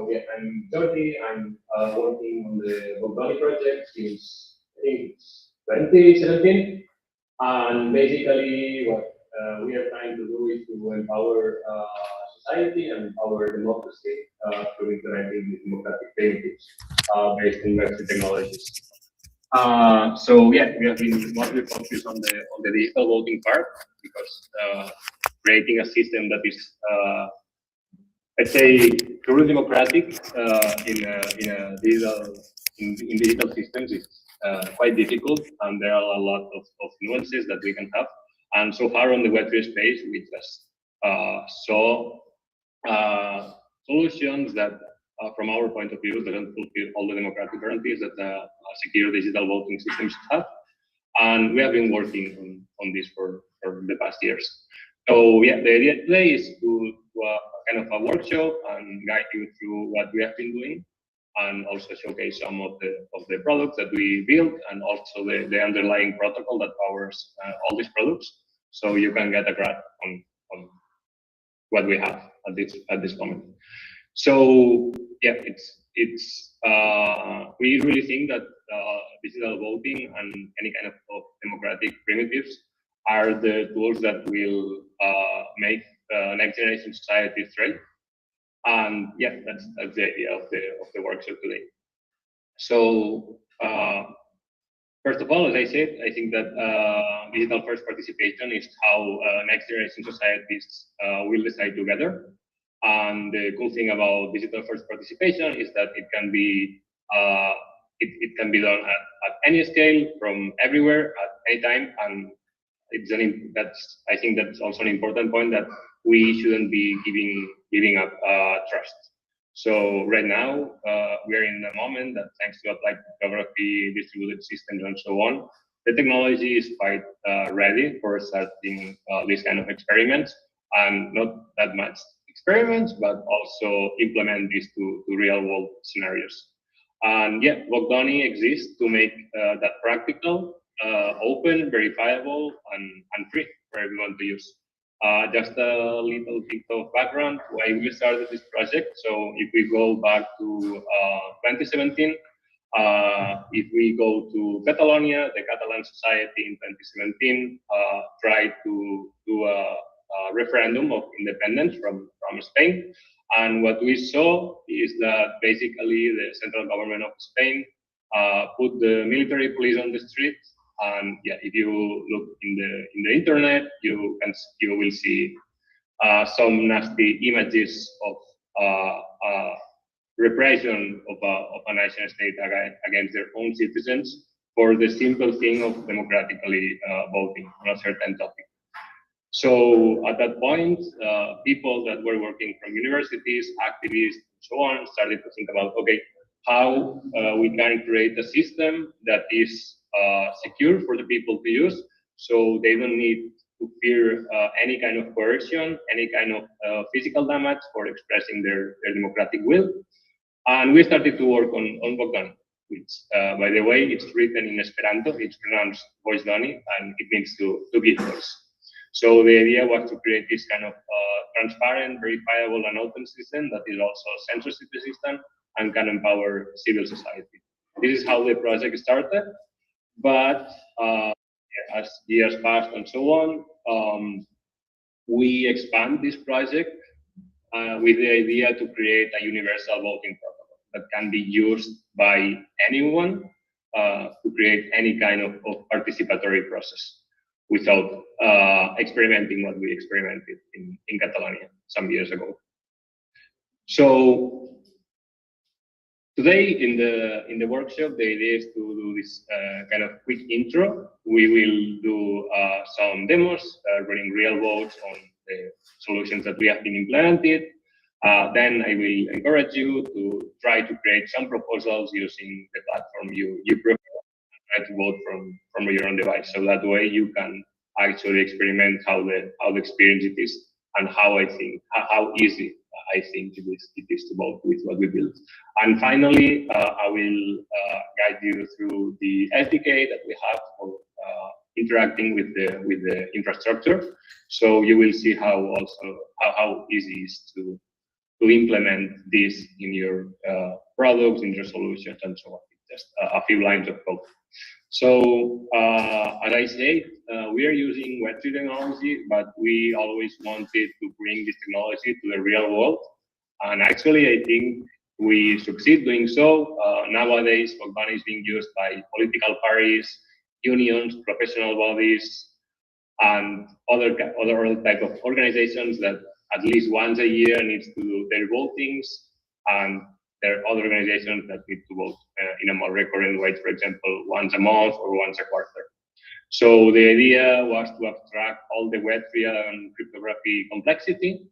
So yeah, I'm Jordi. I'm working on the Bogdani project since I think it's 2017. And basically, what we are trying to do is to empower society and empower democracy through implementing the democratic primitives based in Web3 technologies. So yeah, we have been mostly focused on the digital voting part because creating a system that is let's say truly democratic in a in digital systems is quite difficult, and there are a lot of nuances that we can have. And so far on the Web3 space, we just saw solutions that, from our point of view, doesn't fulfill all the democratic guarantees that a secure digital voting system should have. And we have been working on this for the past years. So yeah, the idea today is to kind of a workshop and guide you through what we have been doing, and also showcase some of the products that we built, and also the underlying protocol that powers all these products, so you can get a grasp on what we have at this moment. So yeah, it's we really think that digital voting and any kind of democratic primitives are the tools that will make next generation society thrive. And yeah, that's the idea of the workshop today. So first of all, as I said, I think that digital first participation is how next generation societies will decide together. And the cool thing about digital first participation is that it can be it can be done at any scale, from everywhere, at any time. And that's I think that's also an important point, that we shouldn't be giving up trust. So right now we are in a moment that, thanks to applied cryptography, distributed systems, and so on, the technology is quite ready for starting these kind of experiments, and not that much experiments, but also implement this to real world scenarios. And yeah, Bogdani exists to make that practical, open, verifiable, and free for everyone to use. Just a little bit of background why we started this project. So if we go back to 2017, if we go to Catalonia, the Catalan society in 2017 tried to do a referendum of independence from Spain. And what we saw is that basically the central government of Spain put the military police on the streets. And yeah, if you look in the internet, you will see some nasty images of repression of a nation state against their own citizens for the simple thing of democratically voting on a certain topic. So at that point, people that were working from universities, activists, and so on, started to think about, okay, how we can create a system that is secure for the people to use, so they don't need to fear any kind of coercion, any kind of physical damage for expressing their democratic will. And we started to work on Bogdani, which, by the way, it's written in Esperanto. It's pronounced Voicedoni, and it means to give voice. So the idea was to create this kind of transparent, verifiable, and open system that is also censorship resistant and can empower civil society. This is how the project started. But as years passed and so on, we expand this project with the idea to create a universal voting protocol that can be used by anyone to create any kind of participatory process without experimenting what we experimented in Catalonia some years ago. So today in the workshop, the idea is to do this kind of quick intro. We will do some demos running real votes on the solutions that we have been implemented. Then I will encourage you to try to create some proposals using the platform you prefer, and try to vote from your own device. So that way you can actually experiment how the experience it is, and how easy I think it is to vote with what we built. And finally, I will guide you through the SDK that we have for interacting with the infrastructure. So you will see how easy it is to implement this in your products, in your solutions, and so on. Just a few lines of code. So, as I said, we are using Web3 technology, but we always wanted to bring this technology to the real world. And actually, I think we succeed doing so. Nowadays, Fogbana is being used by political parties, unions, professional bodies, and other type of organizations that at least once a year needs to do their votings, and there are other organizations that need to vote in a more recurrent way, for example, once a month or once a quarter. So the idea was to abstract all the Web3 and cryptography complexity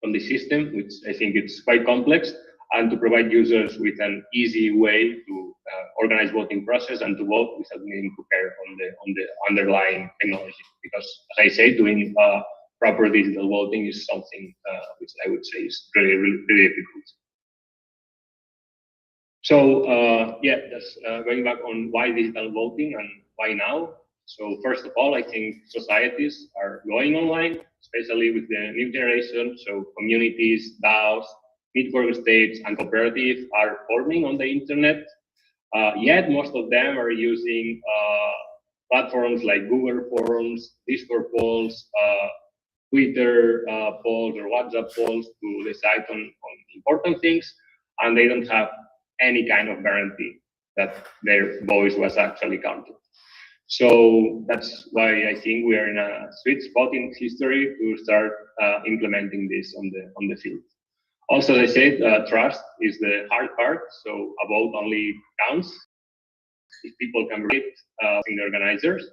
from the system, which I think it's quite complex, and to provide users with an easy way to organize voting process and to vote without needing to care on the underlying technology. Because, as I say, doing proper digital voting is something which I would say is really difficult. So yeah, just going back on why digital voting and why now. So first of all, I think societies are going online, especially with the new generation. So communities, DAOs, network states, and cooperatives are forming on the internet. Yet most of them are using platforms like Google Forms, Discord polls, Twitter polls, or WhatsApp polls to decide on important things, and they don't have any kind of guarantee that their voice was actually counted. So that's why I think we are in a sweet spot in history to start implementing this on the field. Also, as I said, trust is the hard part. So a vote only counts if people can read in the organizers,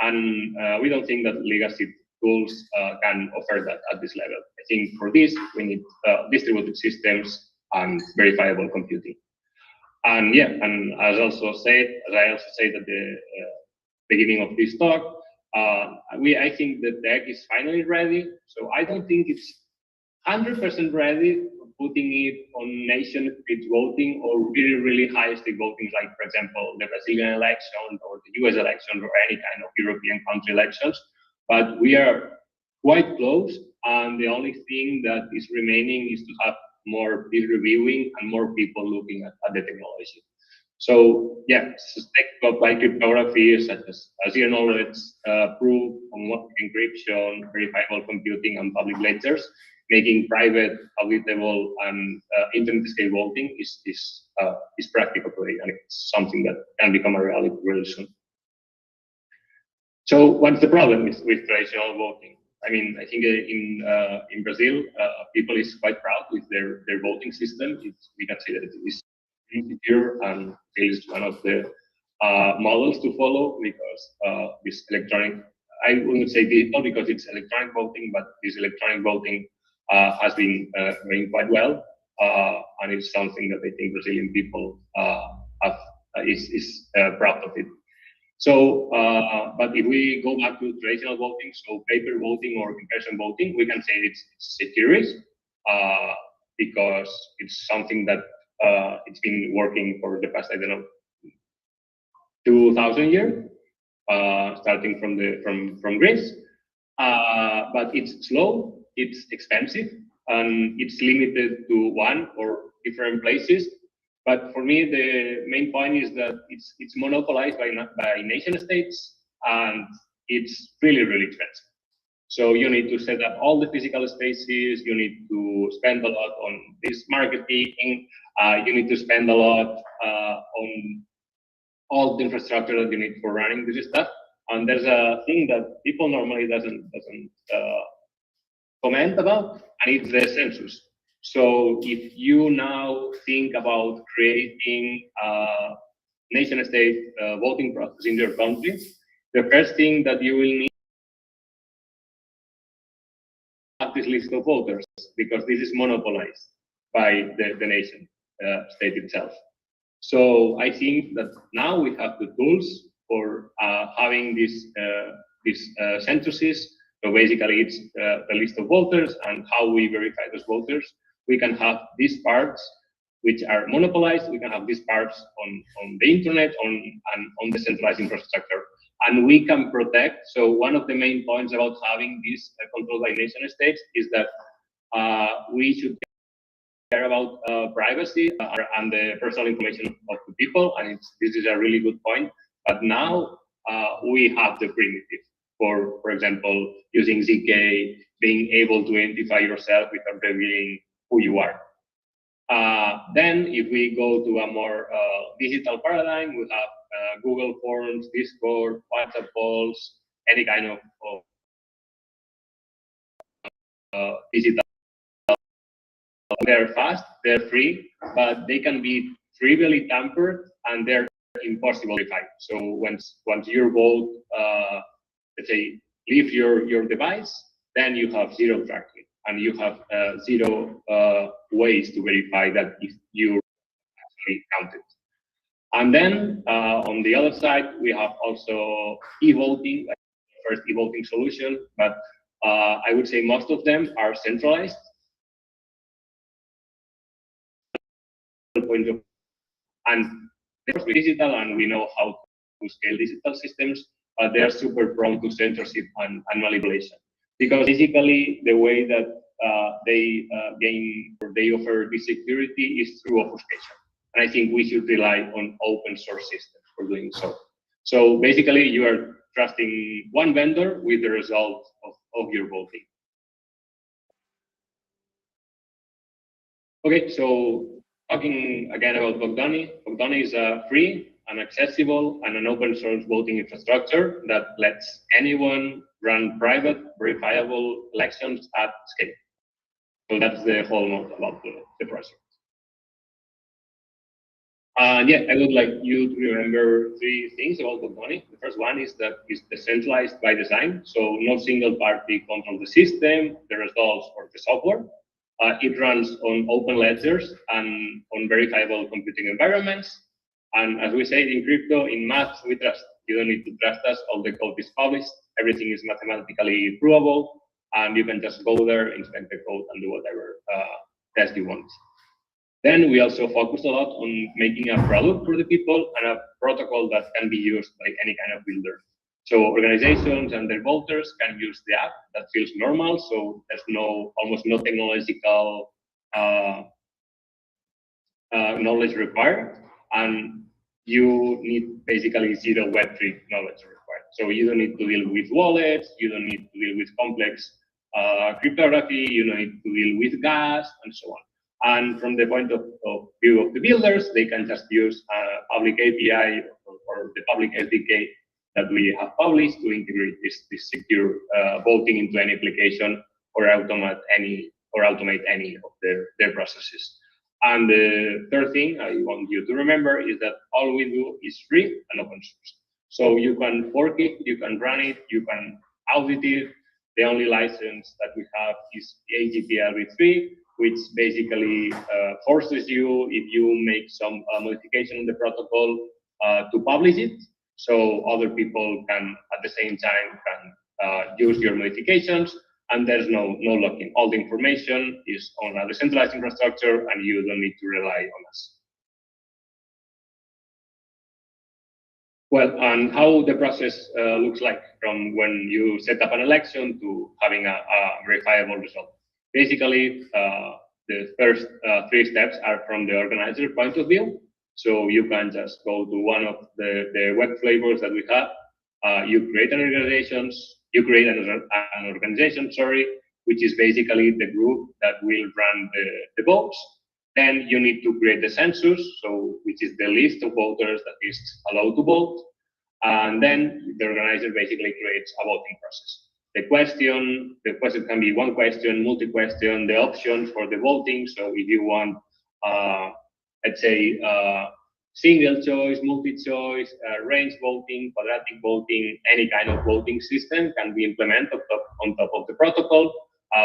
and we don't think that legacy tools can offer that at this level. I think for this we need distributed systems and verifiable computing. And yeah, and as I also said at the beginning of this talk, I think the tech is finally ready. So I don't think it's 100% ready, putting it on nation state voting or really high stake voting, like for example the Brazilian election or the US election or any kind of European country elections. But we are quite close, and the only thing that is remaining is to have more peer reviewing and more people looking at the technology. So yeah, suspect by cryptography, such as zero knowledge proof, homomorphic encryption, verifiable computing, and public ledgers, making private, auditable, and internet scale voting is practical today, and it's something that can become a reality really soon. So what's the problem with traditional voting? I mean, I think in Brazil, people is quite proud with their voting system. We can say that it is secure, and it is one of the models to follow, because this electronic, I wouldn't say digital because it's electronic voting, but this electronic voting has been going quite well, and it's something that I think Brazilian people is proud of it. So, but if we go back to traditional voting, so paper voting or in-person voting, we can say it's secure, because it's something that it's been working for the past, I don't know, 2,000 years, starting from Greece. But it's slow, it's expensive, and it's limited to one or different places. But for me, the main point is that it's monopolized by nation states, and it's really expensive. So you need to set up all the physical spaces. You need to spend a lot on this marketing. You need to spend a lot on all the infrastructure that you need for running this stuff. And there's a thing that people normally doesn't comment about, and it's the census. So if you now think about creating a nation-state voting process in your country, the first thing that you will need is this list of voters, because this is monopolized by the nation state itself. So I think that now we have the tools for having these censuses. So basically, it's the list of voters and how we verify those voters. We can have these parts which are monopolized. We can have these parts on the internet, and on the centralized infrastructure, and we can protect. So one of the main points about having this controlled by nation states is that we should care about privacy and the personal information of the people, and this is a really good point. But now we have the primitive for example, using ZK, being able to identify yourself without revealing who you are. Then, if we go to a more digital paradigm, we have Google Forms, Discord, WhatsApp calls, any kind of digital. They're fast, they're free, but they can be trivially tampered, and they're impossible to verify. So once your vote, let's say, leave your device, then you have zero tracking, and you have zero ways to verify that if you actually counted. And then on the other side, we have also e-voting, like the first e-voting solution, but I would say most of them are centralized. Point of, and they're digital, and we know how to scale digital systems, but they are super prone to censorship and manipulation. Because basically, the way that they gain or they offer this security is through obfuscation. And I think we should rely on open source systems for doing so. So basically, you are trusting one vendor with the result of your voting. Okay, so talking again about Bogdani. Bogdani is a free and accessible and an open source voting infrastructure that lets anyone run private, verifiable elections at scale. So that's the whole note about the project. Yeah, I would like you to remember three things about Bogdani. The first one is that it's decentralized by design, so no single party controls the system, the results, or the software. It runs on open ledgers and on verifiable computing environments. And as we say in crypto, in math, we trust. You don't need to trust us. All the code is published. Everything is mathematically provable. And you can just go there, inspect the code, and do whatever test you want. Then we also focus a lot on making a product for the people and a protocol that can be used by any kind of builder. So organizations and their voters can use the app that feels normal. So there's almost no technological knowledge required, and you need basically zero Web3 knowledge required. So you don't need to deal with wallets, you don't need to deal with complex cryptography, you don't need to deal with gas, and so on. And from the point of view of the builders, they can just use a public API or the public SDK that we have published to integrate this secure voting into any application or automate any of their processes. And the third thing I want you to remember is that all we do is free and open source. So you can fork it, you can run it, you can audit it. The only license that we have is AGPL-v3, which basically forces you, if you make some modification in the protocol, to publish it. So other people can, at the same time, can use your modifications, and there's no lock-in. All the information is on a decentralized infrastructure, and you don't need to rely on us. Well, and how the process looks like from when you set up an election to having a verifiable result. Basically, the first three steps are from the organizer point of view. So you can just go to one of the web flavors that we have. You create an organization. You create an organization, which is basically the group that will run the votes. Then you need to create the census, which is the list of voters that is allowed to vote. And then the organizer basically creates a voting process. The question can be one question, multi-question, the options for the voting. So if you want, let's say, single choice, multi-choice, range voting, quadratic voting, any kind of voting system can be implemented on top of the protocol.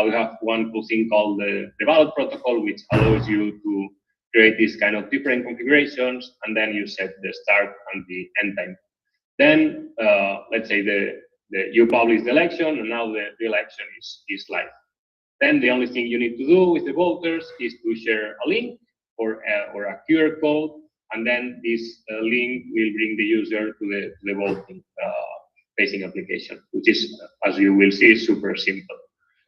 We have one cool thing called the ballot protocol, which allows you to create these kind of different configurations, and then you set the start and the end time. Then, let's say you publish the election, and now the election is live. Then the only thing you need to do with the voters is to share a link or a QR code, and then this link will bring the user to the voting facing application, which is, as you will see, super simple.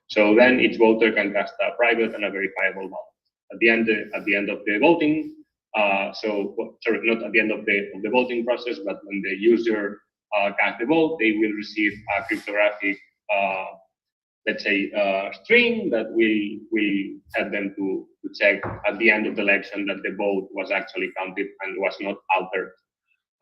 So then each voter can cast a private and a verifiable ballot. at the end of the voting. Sorry, not at the end of the voting process, but when the user cast the vote, they will receive a cryptographic, let's say, string that will help them to check at the end of the election that the vote was actually counted and was not altered.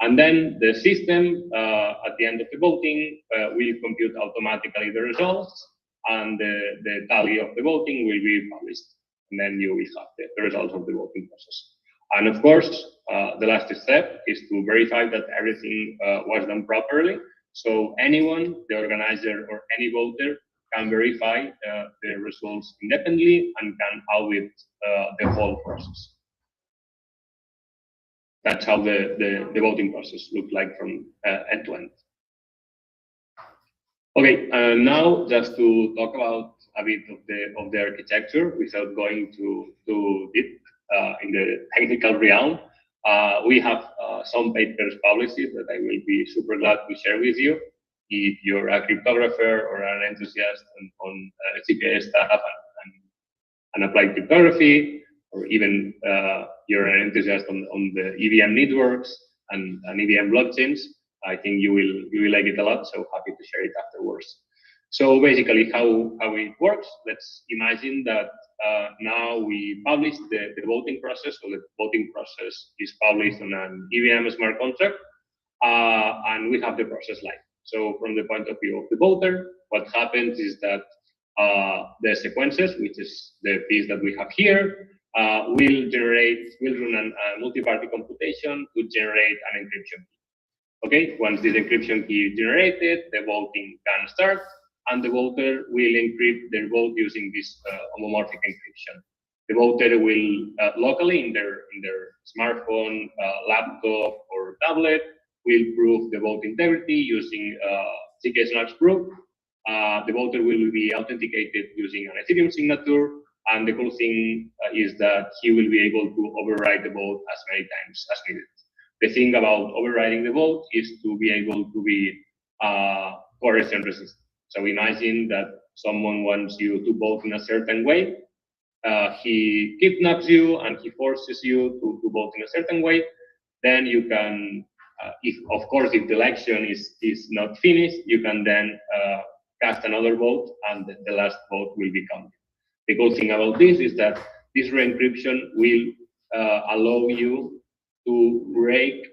And then the system, at the end of the voting, will compute automatically the results, and the tally of the voting will be published. And then you will have the results of the voting process. And of course, the last step is to verify that everything was done properly. So anyone, the organizer or any voter, can verify the results independently and can audit the whole process. That's how the voting process looked like from end to end. Okay, now just to talk about a bit of the architecture without going too deep in the technical realm. We have some papers published that I will be super glad to share with you if you're a cryptographer or an enthusiast on CPA stuff and applied cryptography, or even you're an enthusiast on the EVM networks and EVM blockchains. I think you will like it a lot, so happy to share it afterwards. So basically how it works, let's imagine that now we publish the voting process. So the voting process is published on an EVM smart contract, and we have the process live. So from the point of view of the voter, what happens is that the sequences, which is the piece that we have here, will run a multi-party computation to generate an encryption key. Okay, once this encryption key is generated, the voting can start, and the voter will encrypt their vote using this homomorphic encryption. The voter will locally in their smartphone, laptop, or tablet will prove the vote integrity using CK/SNARKs proof. The voter will be authenticated using an Ethereum signature, and the cool thing is that he will be able to override the vote as many times as needed. The thing about overriding the vote is to be able to be coercion resistant. So imagine that someone wants you to vote in a certain way. He kidnaps you and he forces you to vote in a certain way. Then you can, if the election is not finished, you can then cast another vote, and the last vote will be counted. The cool thing about this is that this re-encryption will allow you to break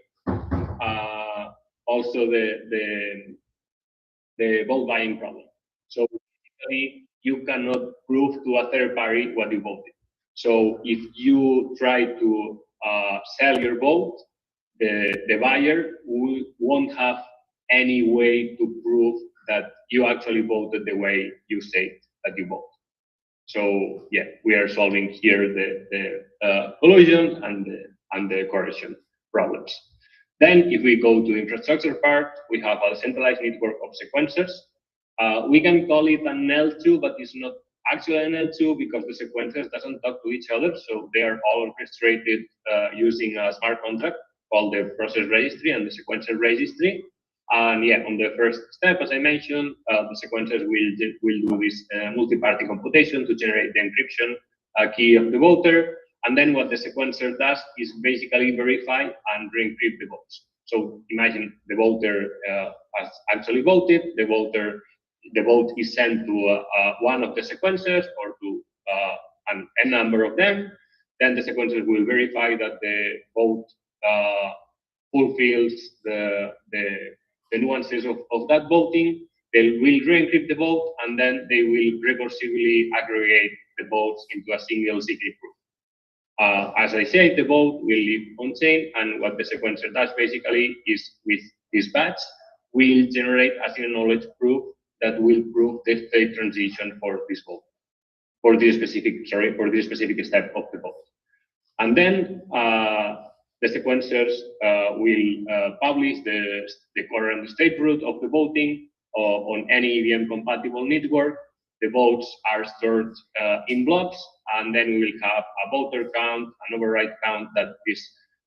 also the vote buying problem. So basically, you cannot prove to a third party what you voted. So if you try to sell your vote, the buyer won't have any way to prove that you actually voted the way you say that you voted. So yeah, we are solving here the collusion and the coercion problems. Then if we go to the infrastructure part, we have a centralized network of sequencers. We can call it an L2, but it's not actually an L2 because the sequencers doesn't talk to each other. So they are all orchestrated using a smart contract called the process registry and the sequencer registry. And yeah, on the first step, as I mentioned, the sequencers will do this multi-party computation to generate the encryption key of the voter. And then what the sequencer does is basically verify and re-encrypt the votes. So imagine the voter has actually voted. The vote is sent to one of the sequencers or to a number of them. Then the sequencers will verify that the vote fulfills the nuances of that voting. They will re-encrypt the vote, and then they will recursively aggregate the votes into a single secret proof. As I said, the vote will live on chain, and what the sequencer does basically is with this batch will generate a single knowledge proof that will prove the state transition for this vote, for this specific step of the vote. And then the sequencers will publish the current state root of the voting on any EVM compatible network. The votes are stored in blocks, and then we will have a voter count, an override count that this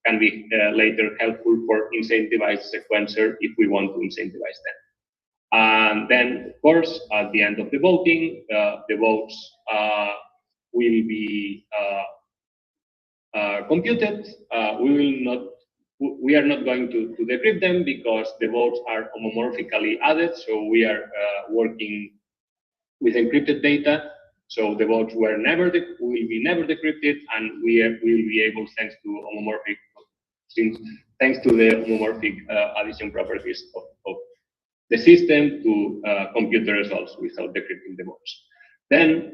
can be later helpful for incentivized sequencer if we want to incentivize them. And then, of course, at the end of the voting, the votes will be computed, we are not going to decrypt them because the votes are homomorphically added. So we are working with encrypted data. So the votes will be never decrypted, and we will be able, thanks to the homomorphic addition properties of the system, to compute the results without decrypting the votes. Then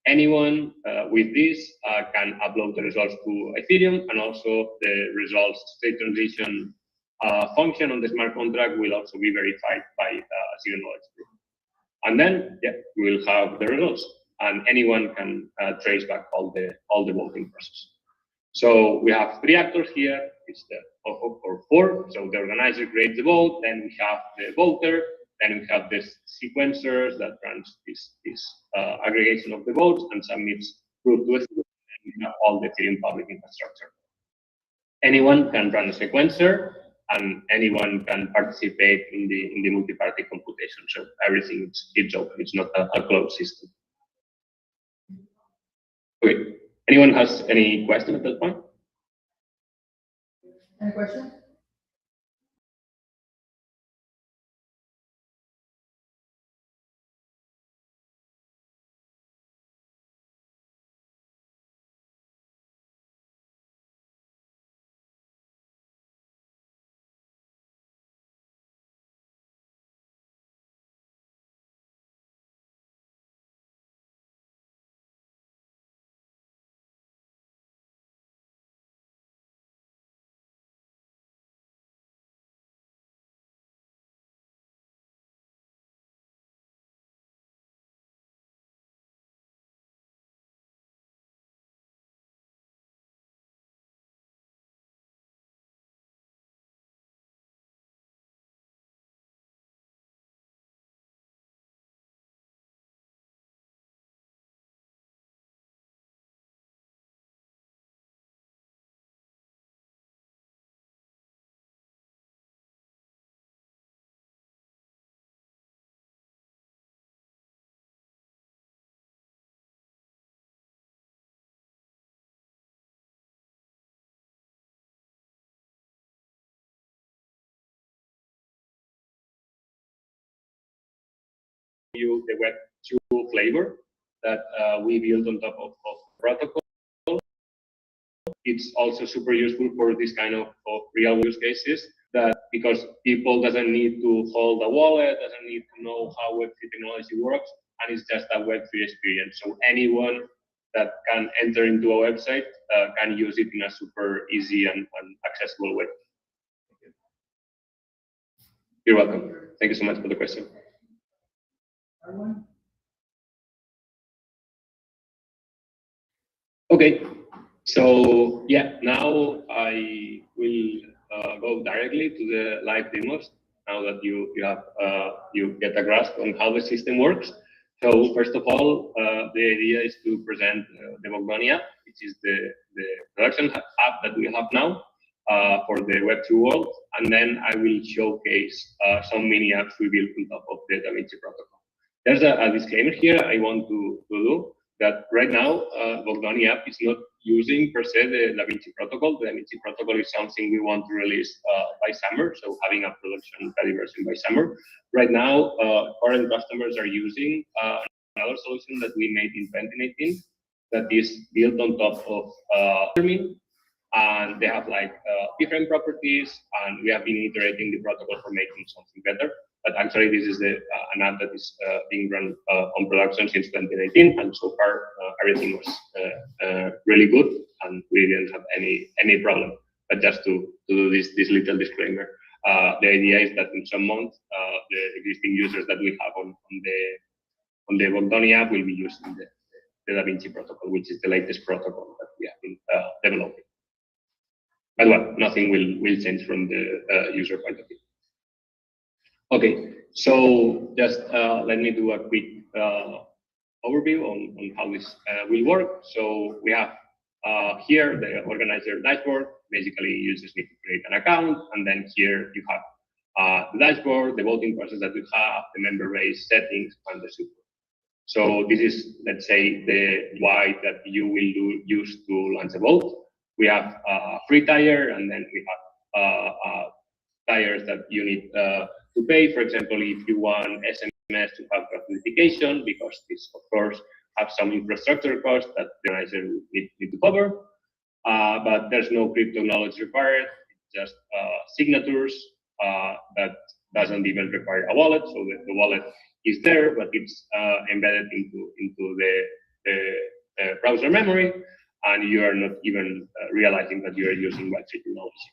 anyone with this can upload the results to Ethereum, and also the results state transition function on the smart contract will also be verified by zero knowledge proof. And then, yeah, we'll have the results, and anyone can trace back all the voting process. So we have 3 actors here. It's or 4. So the organizer creates the vote, then we have the voter, then we have this sequencers that runs this aggregation of the votes and submits proof to Ethereum, and we have all the Ethereum public infrastructure. Anyone can run a sequencer, and anyone can participate in the multi-party computation. So everything it's open. It's not a closed system. Okay. Anyone has any question at that point? Any questions? You the Web 2 flavor that we built on top of protocol. It's also super useful for this kind of real use cases, that because people doesn't need to hold a wallet, doesn't need to know how Web3 technology works, and it's just a Web3 experience. So anyone that can enter into a website can use it in a super easy and accessible way. You're welcome. Thank you so much for the question. Okay, so yeah, now I will go directly to the live demos. Now that you get a grasp on how the system works. So first of all, the idea is to present the Bogdani app, which is the production app that we have now for the Web2 world, and then I will showcase some mini apps we built on top of the DaVinci protocol. There's a disclaimer here I want to do, that right now Bogdani app is not using per se the DaVinci protocol. The DaVinci protocol is something we want to release by summer, so having a production ready version by summer. Right now, current customers are using another solution that we made in 2018 that is built on top of Termin, and they have like different properties, and we have been iterating the protocol for making something better. But actually, this is an app that is being run on production since 2018, and so far everything was really good, and we didn't have any problem. But just to do this little disclaimer, the idea is that in some months, the existing users that we have on the Bogdani app will be using the DaVinci protocol, which is the latest protocol that we have been developing. But well, nothing will change from the user point of view. Okay, so just let me do a quick overview on how this will work. So we have here the organizer dashboard. Basically, users need to create an account, and then here you have the dashboard, the voting process that you have, the member base settings, and the support. So this is, let's say, the UI that you will use to launch a vote. we have a free tier, and then we have tires that you need to pay. For example, if you want SMS to have notification, because this, of course, have some infrastructure costs that the organizer need to cover. But there's no crypto knowledge required, just signatures that doesn't even require a wallet. So the wallet is there, but it's embedded into the browser memory, and you are not even realizing that you are using Web3 technology.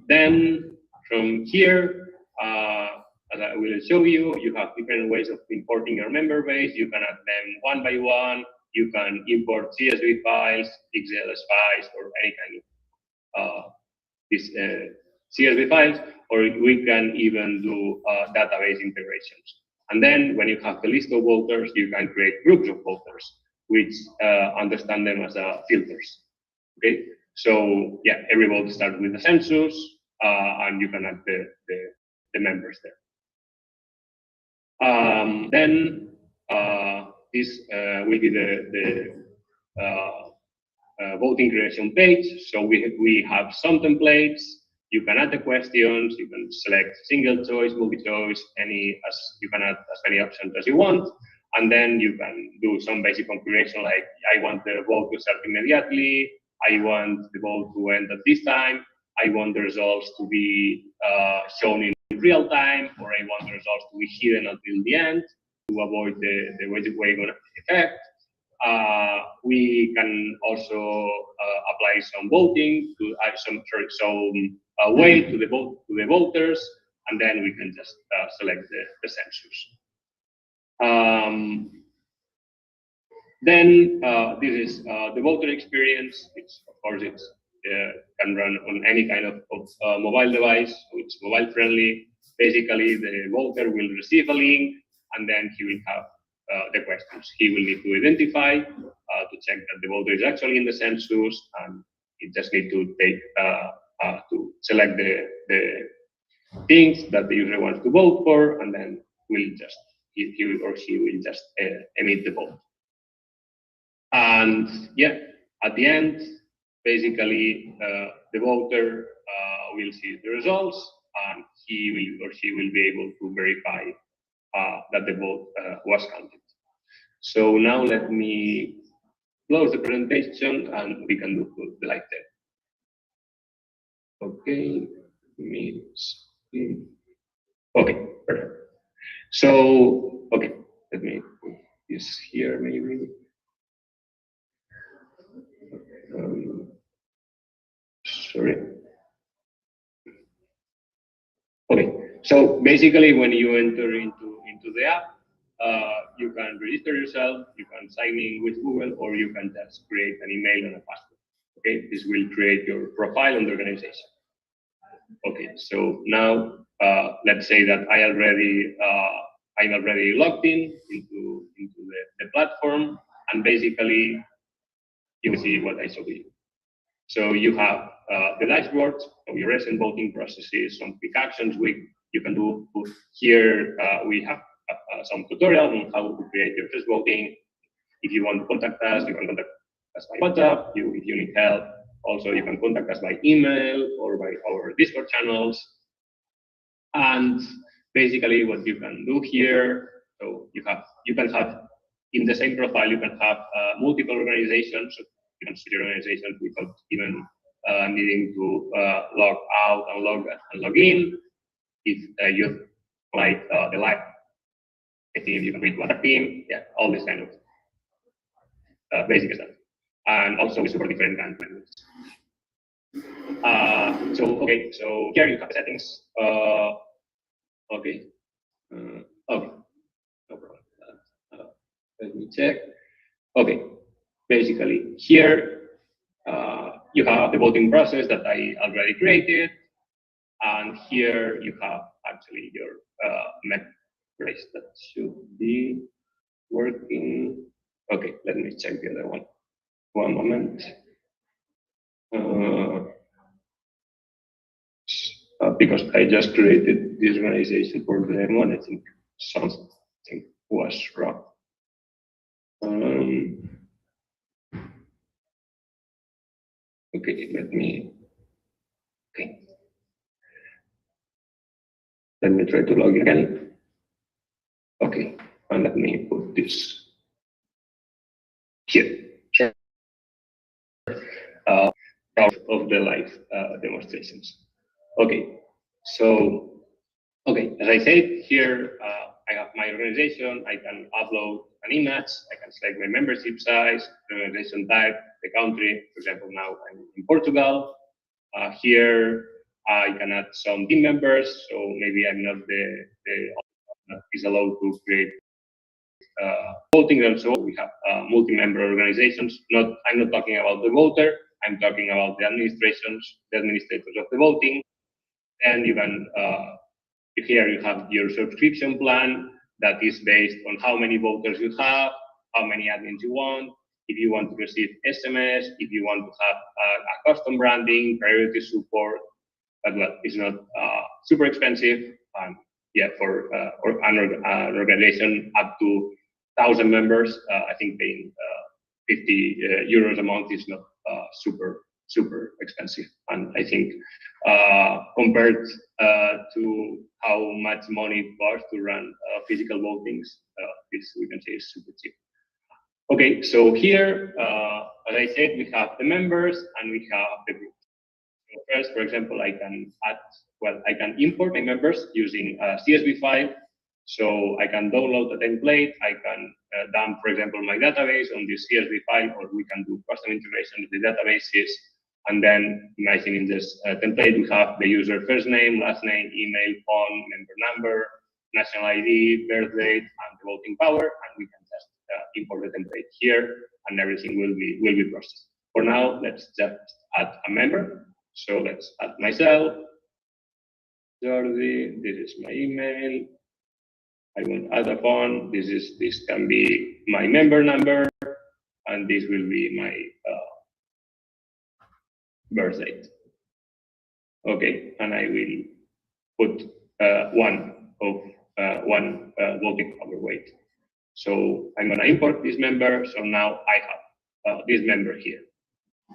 Then from here, as I will show you, you have different ways of importing your member base. You can add them one by one. You can import CSV files, XLS files, or any kind of these CSV files, or we can even do database integrations. And then when you have the list of voters, you can create groups of voters, which understand them as filters. Okay, so yeah, every vote starts with the census, and you can add the members there. Then this will be the voting creation page. So we have some templates. You can add the questions. You can select single choice, multi choice, you can add as many options as you want. And then you can do some basic configuration, like I want the vote to start immediately. I want the vote to end at this time. I want the results to be shown in real time, or I want the results to be hidden until the end to avoid the wagon effect. We can also apply some voting to some weight to the voters, and then we can just select the census. Then this is the voter experience. Of course, it can run on any kind of mobile device, so it's mobile friendly. Basically, the voter will receive a link, and then he will have the questions. He will need to identify to check that the voter is actually in the census, and he just need to take to select the things that the user wants to vote for, and then he or she will just emit the vote. And yeah, at the end, basically, the voter will see the results, and he will or she will be able to verify that the vote was counted. So now let me close the presentation, and we can do the live demo. Okay, okay, perfect. So, okay, let me put this here maybe. Sorry. Okay, so basically when you enter into the app, you can register yourself, you can sign in with Google, or you can just create an email and a password. Okay, this will create your profile and organization. Okay, so now let's say that I'm already logged into the platform, and basically you will see what I showed you. So you have the dashboard of your recent voting processes, some quick actions you can do. Here we have some tutorial on how to create your first voting. If you want to contact us, you can contact us by WhatsApp. If you need help, also you can contact us by email or by our Discord channels. And basically what you can do here, so you can have in the same profile, you can have multiple organizations. So you can see your organization without even needing to log out and log in. If you like the live team, you can read what a team, yeah, all this kind of basic stuff. And also we support different languages. So okay, so here you have the settings. Okay, okay, no problem. Let me check. Okay, basically here you have the voting process that I already created, and here you have actually your member that should be working. Okay, let me check the other one. One moment. Because I just created this organization for the demo, and I think something was wrong. Okay, okay. Let me try to log again. Okay, and let me put this here. Uh, of the live demonstrations. Okay, so as I said here, I have my organization. I can upload an image. I can select my membership size, the organization type, the country. For example, now I'm in Portugal. Here I can add some team members. So maybe I'm not the that is allowed to create voting, and so we have multi-member organizations. I'm not talking about the voter. I'm talking about the administrators of the voting. And you can here you have your subscription plan that is based on how many voters you have, how many admins you want, if you want to receive SMS, if you want to have a custom branding, priority support. But well, it's not super expensive. Yeah, for an organization up to 1,000 members, I think paying 50 euros a month is not super expensive. And I think compared to how much money it costs to run physical votings, this we can say is super cheap. Okay, so here, as I said, we have the members and we have the group. So first, for example, I can import my members using a CSV file. So I can download a template. I can dump, for example, my database on this CSV file, or we can do custom integration with the databases. And then imagine in this template, we have the user first name, last name, email, phone, member number, national ID, birth date, and the voting power. And we can just import the template here, and everything will be processed. For now, let's just add a member. So let's add myself, Jordi. This is my email. I want to add a phone. This can be my member number, and this will be my birth date. Okay, and I will put one voting power weight. So I'm gonna import this member. So now I have this member here.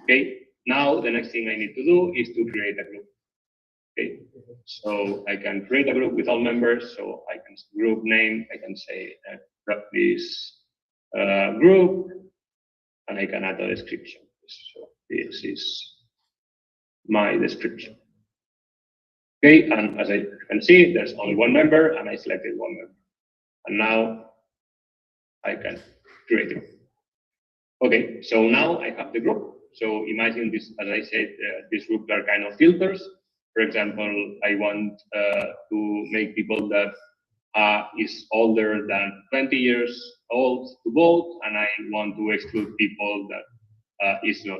Okay. Now the next thing I need to do is to create a group. Okay, so I can create a group with all members. So I can group name. I can say this group, and I can add a description. So this is my description. Okay, and as I can see, there's only one member, and I selected one member. And now I can create a group. Okay, so now I have the group. So imagine this, as I said, these groups are kind of filters. For example, I want to make people that is older than 20 years old to vote, and I want to exclude people that is not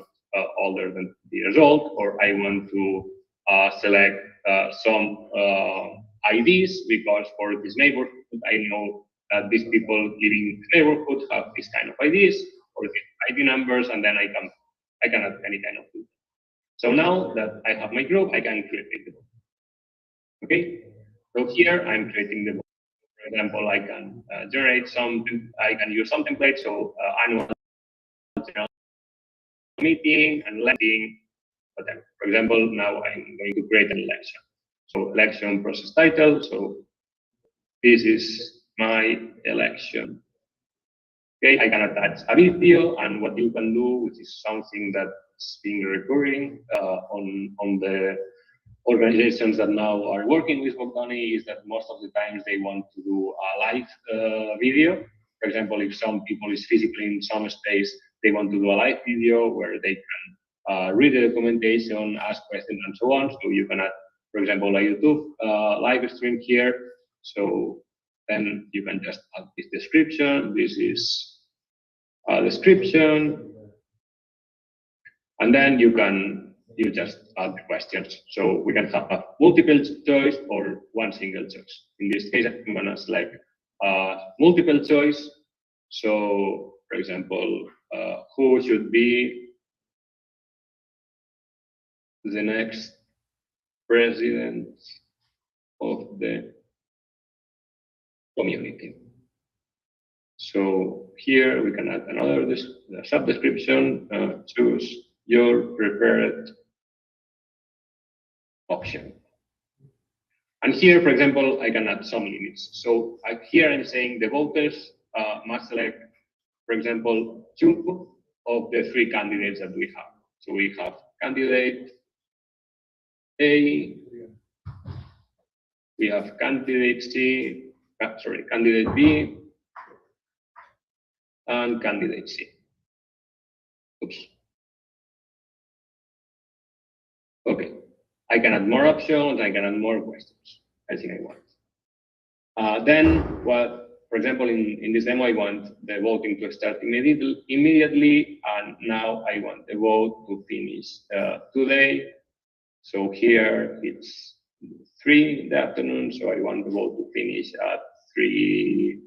older than 20 years old, or I want to select some IDs, because for this neighborhood, I know that these people living in the neighborhood have this kind of IDs or ID numbers, and then I can add any kind of group. So now that I have my group, I can create the group. Okay, so here I'm creating the group. For example, I can generate some. I can use some templates. So annual meeting and electing. Whatever. For example, now I'm going to create an election. So election process title. So this is my election. Okay, I can attach a video, and what you can do, which is something that's been recurring on the organizations that now are working with Bogdani, is that most of the times they want to do a live video. For example, if some people is physically in some space, they want to do a live video where they can read the documentation, ask questions, and so on. So you can add, for example, a YouTube live stream here. So then you can just add this description. This is a description, and then you just add the questions. So we can have multiple choice or one single choice. In this case, I'm gonna select multiple choice. So, for example, who should be the next president of the community? So here we can add another sub description. Choose your preferred option. And here, for example, I can add some limits. So here I'm saying the voters must select, for example, 2 of the 3 candidates that we have. So we have candidate A, we have candidate C, candidate B, and candidate C. Oops. Okay, I can add more options, I can add more questions. I think I want. Then, for example, in this demo, I want the voting to start immediately, and now I want the vote to finish today. So here it's 3 in the afternoon, so I want the vote to finish at 3.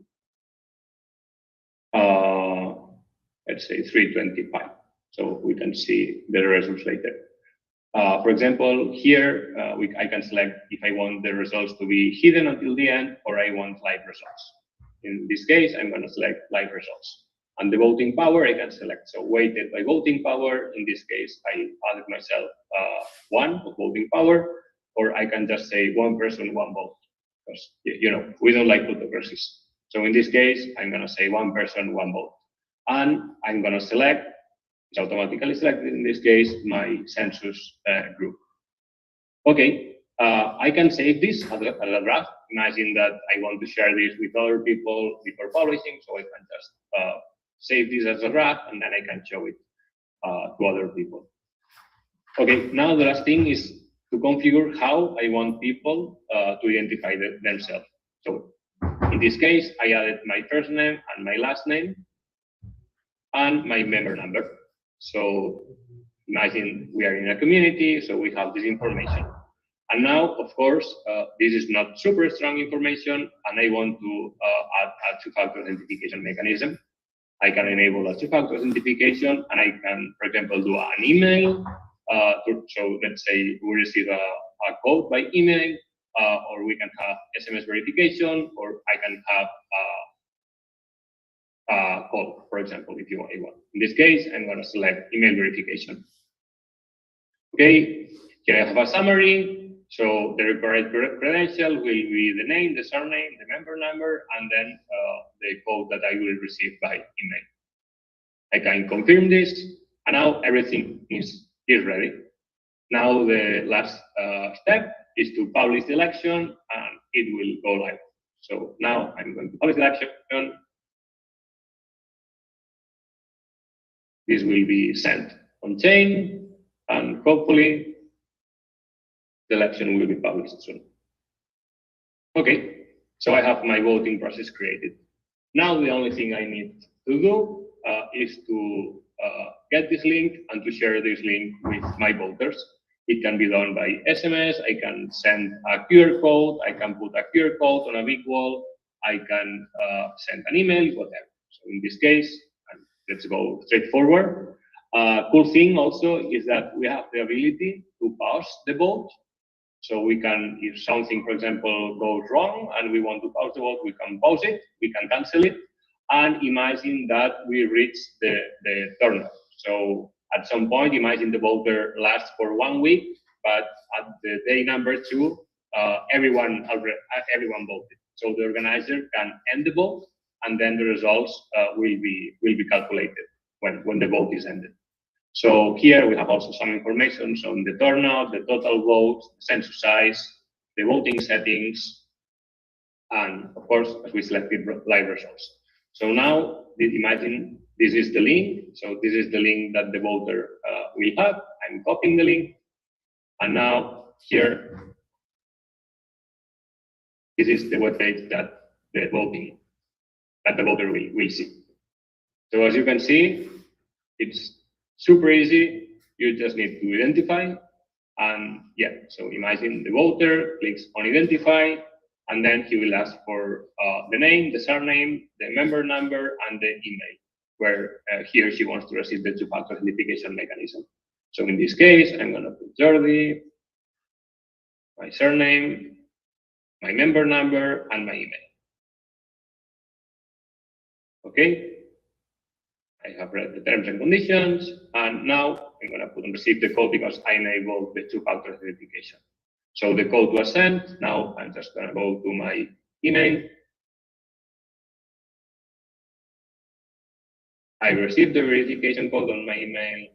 Let's say 3:25. So we can see the results later. For example, here I can select if I want the results to be hidden until the end or I want live results. In this case, I'm going to select live results. And the voting power I can select. So weighted by voting power, in this case, I added myself 1 of voting power, or I can just say 1 person, 1 vote. Because, you know, we don't like plutocracies. So in this case, I'm going to say 1 person, 1 vote. And I'm going to select, it's automatically selected in this case, my census group. Okay, I can save this as a draft. Imagine that I want to share this with other people before publishing, so I can just save this as a draft and then I can show it to other people. Okay, now the last thing is to configure how I want people to identify themselves. So in this case, I added my first name and my last name and my member number. So imagine we are in a community, so we have this information. And now, of course, this is not super strong information, and I want to add a 2-factor authentication mechanism. I can enable a 2-factor authentication, and I can, for example, do an email. So let's say we receive a code by email, or we can have SMS verification, or I can have call, for example, if you want. In this case, I'm going to select email verification. Okay, here I have a summary. So the required credential will be the name, the surname, the member number, and then the code that I will receive by email. I can confirm this, and now everything is ready. Now the last step is to publish the election, and it will go live. So now I'm going to publish the election. This will be sent on chain, and hopefully the election will be published soon. Okay, so I have my voting process created. Now the only thing I need to do is to get this link and to share this link with my voters. It can be done by SMS, I can send a QR code, I can put a QR code on a big wall, I can send an email, whatever. So in this case, let's go straightforward. Cool thing also is that we have the ability to pause the vote. So we can, if something, for example, goes wrong and we want to pause the vote, we can pause it, we can cancel it, and imagine that we reach the turnout. So at some point, imagine the voter lasts for 1 week, but at the day number 2, everyone voted. So the organizer can end the vote, and then the results will be calculated when the vote is ended. So here we have also some information on the turnout, the total votes, the census size, the voting settings, and of course, as we selected live results. So now, imagine this is the link. So this is the link that the voter will have. I'm copying the link, and now here, this is the web page that the voter will see. So as you can see, it's super easy. You just need to identify, and yeah, so imagine the voter clicks on identify, and then he will ask for the name, the surname, the member number, and the email, where he or she wants to receive the 2-factor authentication mechanism. So in this case, I'm going to put Jordi, my surname, my member number, and my email. Okay, I have read the terms and conditions, and now I'm going to put on receive the code because I enabled the two-factor authentication. So the code was sent. Now I'm just going to go to my email. I received the verification code on my email.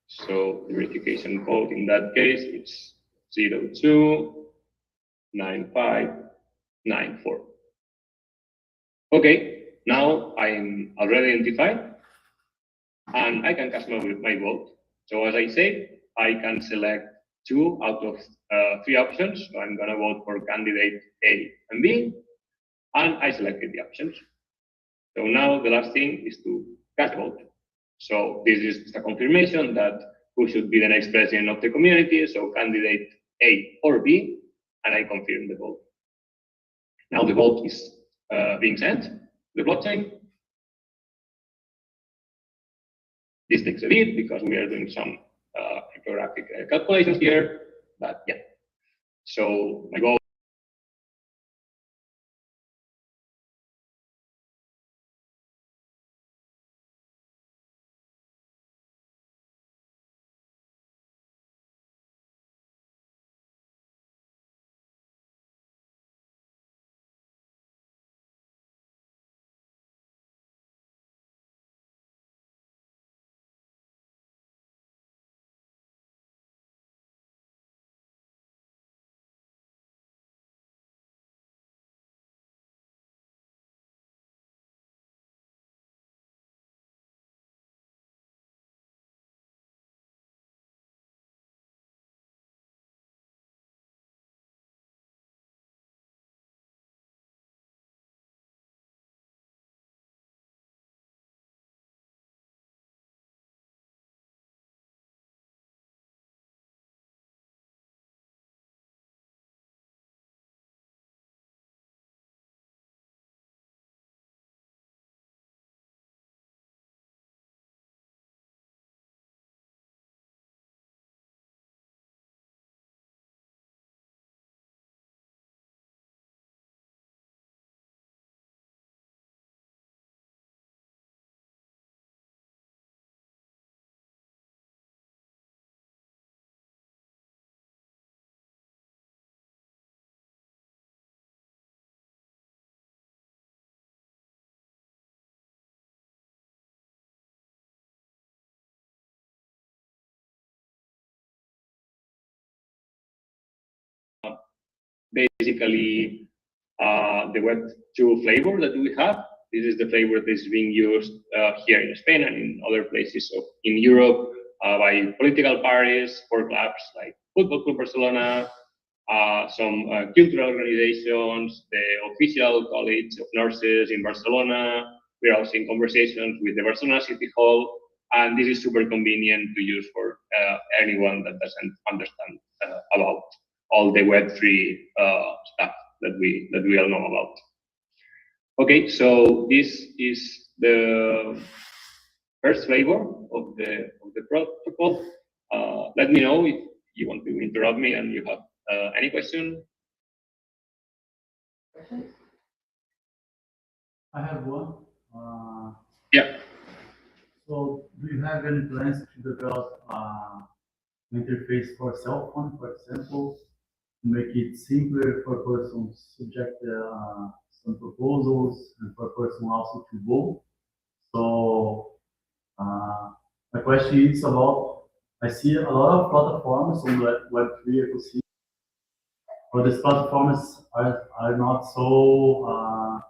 So the verification code in that case, it's 029594. Okay, now I'm already identified and I can cast my vote. So as I say, I can select 2 out of 3 options. So I'm gonna vote for candidate A and B, and I selected the options. So now the last thing is to cast vote. So this is just a confirmation that who should be the next president of the community. So candidate A or B, and I confirm the vote. Now the vote is being sent to the blockchain. This takes a bit because we are doing some cryptographic calculations here, but yeah. So my goal. Basically, the Web2 flavor that we have. This is the flavor that is being used here in Spain and in other places in Europe by political parties, for clubs like Football Club Barcelona, some cultural organizations, the official College of Nurses in Barcelona. We're also in conversations with the Barcelona City Hall, and this is super convenient to use for anyone that doesn't understand about all the Web3 stuff that we all know about. Okay, so this is the first flavor of the protocol. Let me know if you want to interrupt me and you have any question. I have one. Yeah. So, do you have any plans to develop an interface for cell phone, for example, to make it simpler for persons subject some proposals and for person also to vote? So, my question is about, I see a lot of platforms on the Web3 ecosystem, but these platforms are not so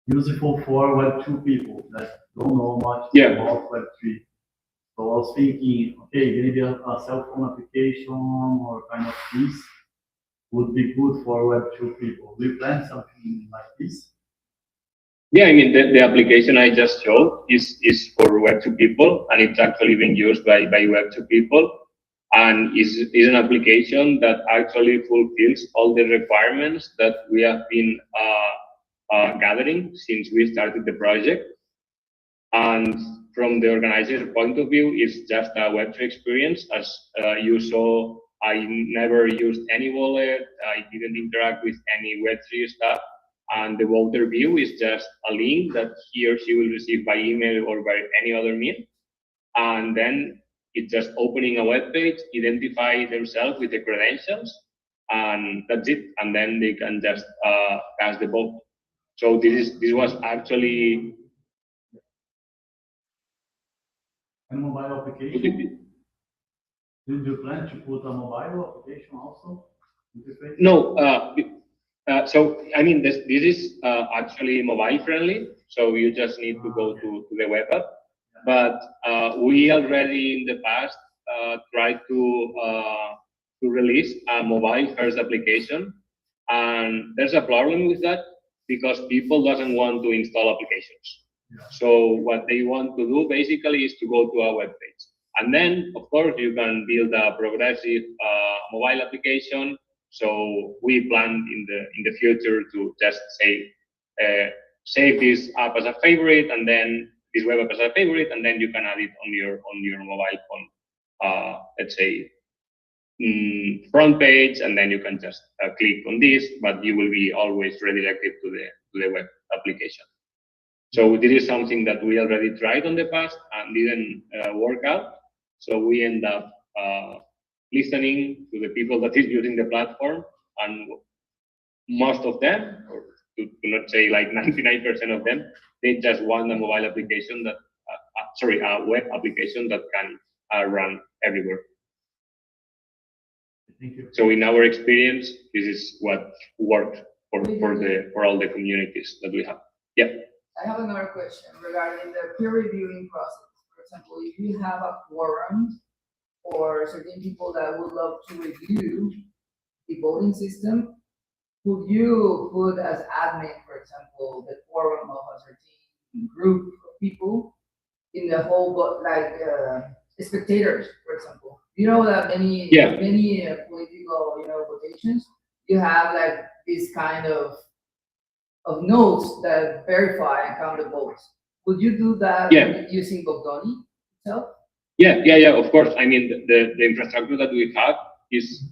useful for Web2 people that don't know much about Web3. So I was thinking, okay, maybe a cell phone application or kind of this would be good for Web2 people. Do you plan something like this? Yeah, I mean, the application I just showed is for Web2 people, and it's actually being used by Web2 people, and is an application that actually fulfills all the requirements that we have been gathering since we started the project. And from the organizer's point of view, it's just a Web3 experience. As you saw, I never used any wallet. I didn't interact with any Web3 stuff. and the voter view is just a link that he or she will receive by email or by any other means. And then it's just opening a web page, identify themselves with the credentials, and that's it. And then they can just cast the vote. So this was actually And mobile application? Do you plan to put a mobile application also? No, so I mean this is actually mobile friendly. So you just need to go to the web app. But we already in the past tried to release a mobile first application, and there's a problem with that because people doesn't want to install applications. So what they want to do basically is to go to a web page, and then of course you can build a progressive mobile application. So we plan in the future to just say save this app as a favorite, and then this web app as a favorite, and then you can add it on your mobile phone. Let's say front page, and then you can just click on this, but you will be always redirected to the web application. So this is something that we already tried on the past and didn't work out. So we end up listening to the people that is using the platform, and most of them, or to not say like 99% of them, they just want a mobile application that, a web application that can run everywhere. Thank you. So in our experience, this is what worked for all the communities that we have. Yeah. I have another question regarding the peer reviewing process. For example, if you have a forum or certain people that would love to review the voting system, could you put as admin, for example, the forum of a certain group of people in the whole, spectators, for example? You know that many political, votations, you have like this kind of nodes that verify and count the votes. Would you do that using Bogdoni itself? Yeah, of course. I mean, the infrastructure that we have is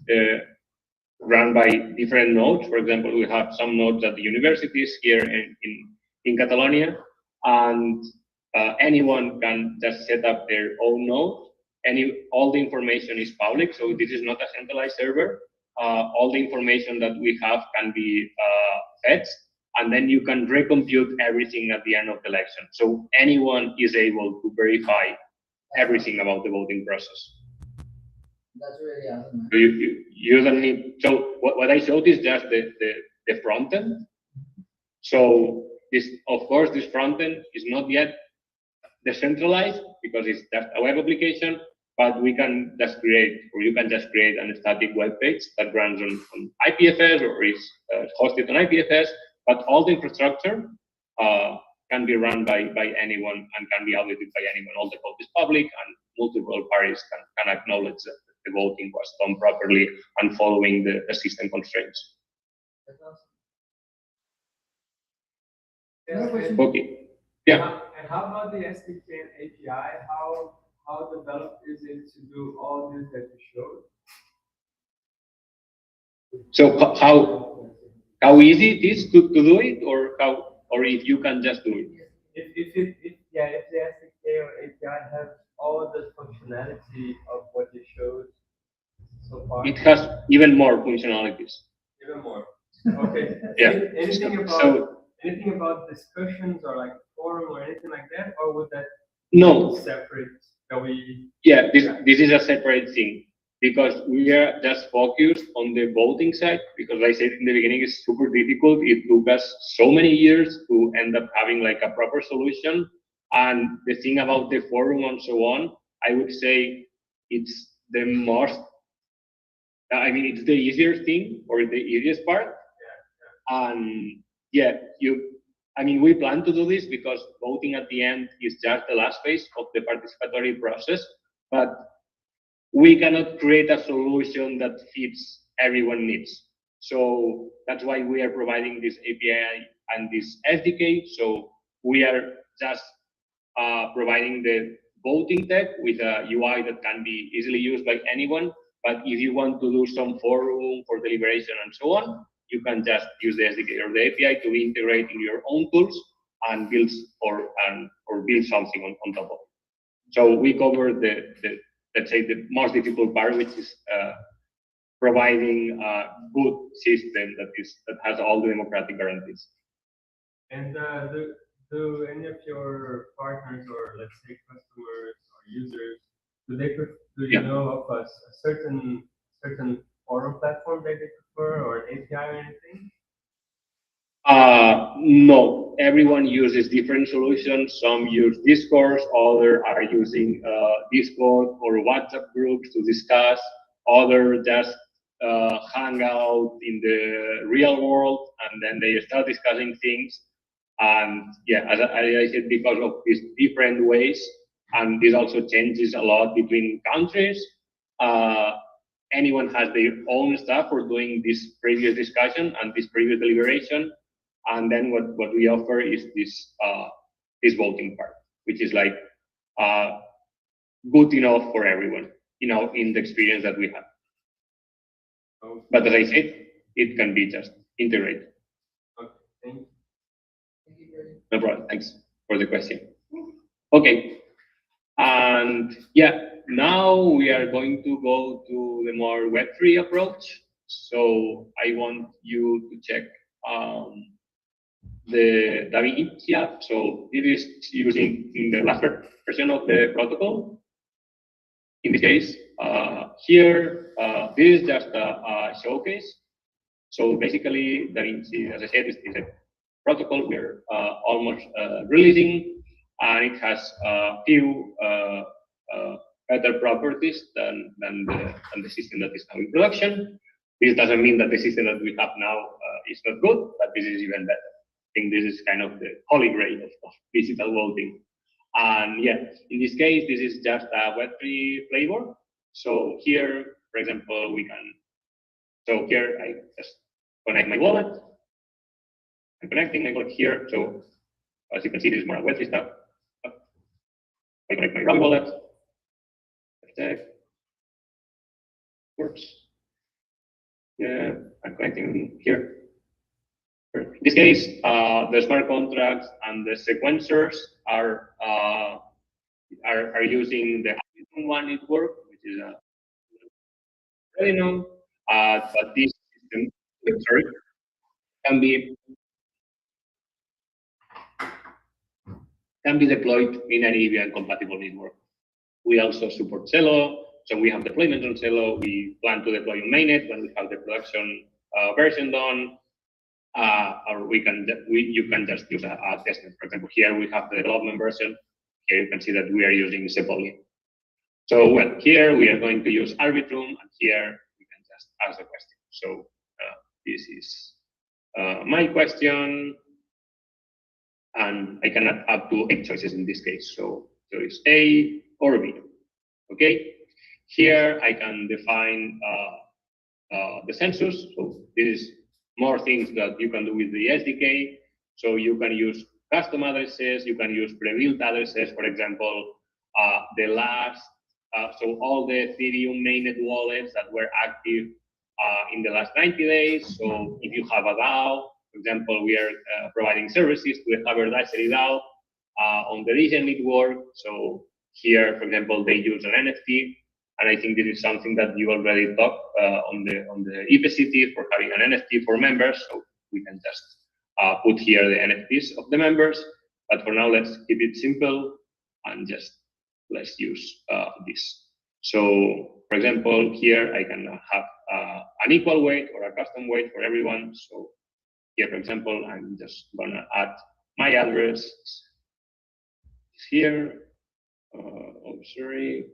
run by different nodes. For example, we have some nodes at the universities here in Catalonia, and anyone can just set up their own node. All the information is public, so this is not a centralized server. All the information that we have can be fetched, and then you can recompute everything at the end of the election. So anyone is able to verify everything about the voting process. That's really awesome. So you don't need. So what I showed is just the front end. So this, of course, this front end is not yet decentralized because it's just a web application. But we can just create, or you can just create a static web page that runs on IPFS or is hosted on IPFS. But all the infrastructure can be run by anyone and can be audited by anyone. All the code is public, and multiple parties can acknowledge that the voting was done properly and following the system constraints. Okay. Yeah. And how about the SDK and API? How developed is it to do all this that you showed? So how easy it is to do it, or if you can just do it? If the SDK or API has all the functionality of what you showed so far. It has even more functionalities. Even more. Okay. Yeah. Anything about discussions or like forum or anything like that, or would that no separate? This is a separate thing because we are just focused on the voting side, because I said in the beginning it's super difficult. It took us so many years to end up having like a proper solution. And the thing about the forum and so on, I would say it's the most, it's the easier thing or the easiest part. And we plan to do this because voting at the end is just the last phase of the participatory process, but we cannot create a solution that fits everyone's needs. So that's why we are providing this API and this SDK. So we are just providing the voting tech with a UI that can be easily used by anyone. But if you want to do some forum for deliberation and so on, you can just use the SDK or the API to integrate in your own tools and build or build something on top of it. So we cover the let's say the most difficult part, which is providing a good system that has all the democratic guarantees. And do any of your partners or let's say customers or users, do you know of a certain forum platform that they prefer or an API or anything? No, everyone uses different solutions. Some use Discord, others are using Discord or WhatsApp groups to discuss. Others just hang out in the real world and then they start discussing things. And yeah, as I said, because of these different ways, and this also changes a lot between countries. Anyone has their own stuff for doing this previous discussion and this previous deliberation. And then what we offer is this voting part, which is like good enough for everyone, in the experience that we have. But as I said, it can be just integrated. Okay, thank you. No problem. Thanks for the question. Okay, and yeah, now we are going to go to the more Web3 approach. So I want you to check the DaVinci app. So it is using in the last version of the protocol. In this case, here, this is just a showcase. So basically, DaVinci, as I said, is a protocol we're almost releasing, and it has a few better properties than the system that is now in production. This doesn't mean that the system that we have now is not good, but this is even better. I think this is kind of the holy grail of digital voting. And yeah, in this case, this is just a Web3 flavor. So here, for example, so here I just connect my wallet. I'm connecting my wallet here. So as you can see, this is more Web3 stuff. I connect my Ruby wallet. Check. Works. Yeah, I'm connecting here. In this case, the smart contracts and the sequencers are using the one network, which is already known. But this system, sorry, can be deployed in any EVM compatible network. We also support Celo, so we have deployment on Celo. We plan to deploy on mainnet when we have the production version done. Or you can just use a testnet. For example, here we have the development version. Here you can see that we are using Sepoli. So well, here we are going to use Arbitrum, and here we can just ask a question. So this is my question, and I can add up to 8 choices in this case. So choice A or B. Okay. Here I can define the census. So this is more things that you can do with the SDK. So you can use custom addresses, you can use pre-built addresses, for example, the last, so all the Ethereum mainnet wallets that were active in the last 90 days. So if you have a DAO, for example, we are providing services to the haberdashery DAO on the region network. So here, for example, they use an NFT. And I think this is something that you already talked on the EPCT for having an NFT for members. So we can just put here the NFTs of the members. But for now, let's keep it simple and just let's use this. So for example, here I can have an equal weight or a custom weight for everyone. So here, for example, I'm just gonna add my address here. Oh, sorry.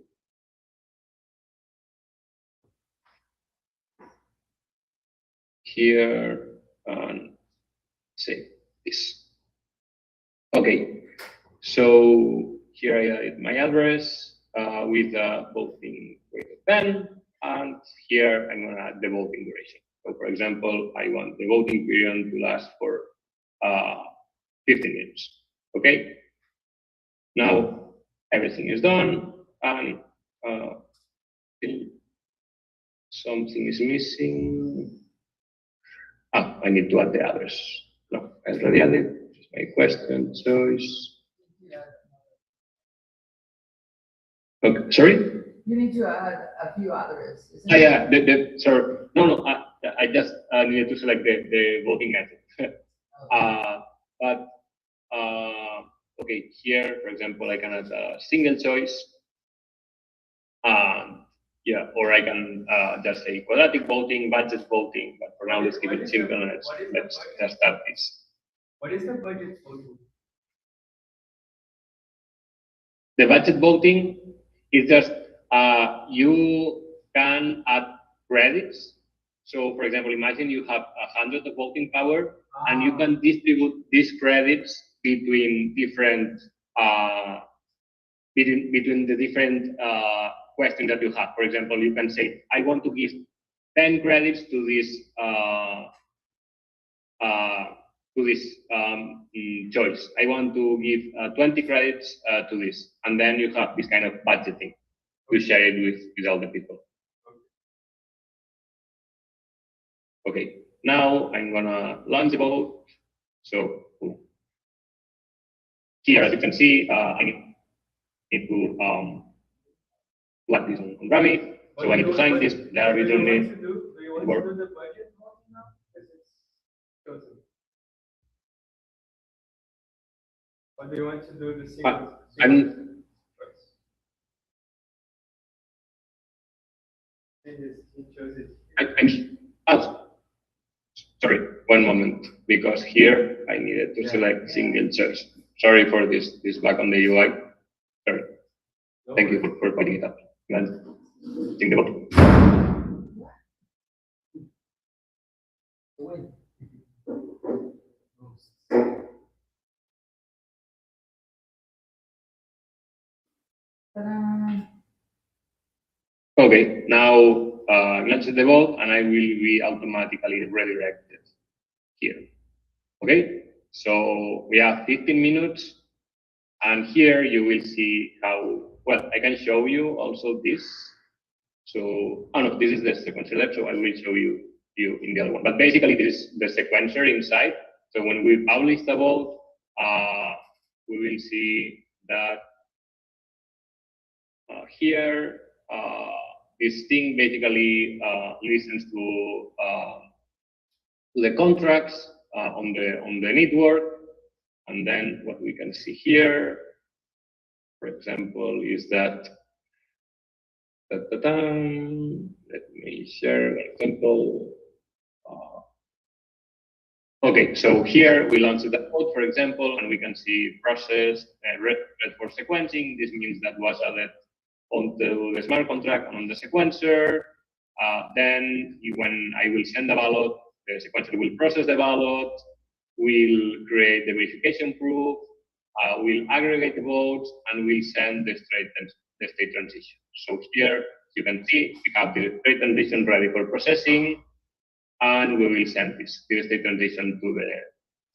Here and say this. Okay, so here I add my address with voting weight of 10, and here I'm gonna add the voting duration. So for example, I want the voting period to last for 15 minutes. Okay, now everything is done, and something is missing. I need to add the others. No, I already added. Just my question choice. Okay, sorry. You need to add a few others. Isn't Yeah, sorry. No, I just needed to select the voting method. But okay, here, for example, I can add a single choice. Yeah, or I can just say quadratic voting, budget voting, but for now let's keep it simple and let's just start this. What is the budget voting? The budget voting is just you can add credits. So, for example, imagine you have 100 of voting power, and you can distribute these credits between different between the different questions that you have. For example, you can say, I want to give 10 credits to this choice. I want to give 20 credits to this, and then you have this kind of budgeting to share it with all the people. Okay, now I'm gonna launch the vote. So here, as you can see, I need to plug this on Rami. So I need to sign this. There we don't need. Do you want to do the budget voting now? Because it's chosen. Or do you want to do the single? He chose it. Sorry, one moment, because here I needed to select single choice. Sorry for this bug on the UI. Sorry. Thank you for putting it up. Think about it. Okay, now launch the vote, and I will be automatically redirected here. Okay, so we have 15 minutes, and here you will see how, well, I can show you also this. So, no, this is the sequencer lab, so I will show you in the other one. But basically, this is the sequencer inside. So when we publish the vote, we will see that here, this thing basically listens to the contracts on the network, and then what we can see here, for example, is that let me share an example. Okay, so here we launched the code, for example, and we can see process read for sequencing. This means that was added onto the smart contract and on the sequencer. Then when I will send the ballot, the sequencer will process the ballot, will create the verification proof, will aggregate the votes, and will send the state transition. So here you can see we have the state transition ready for processing, and we will send this state transition to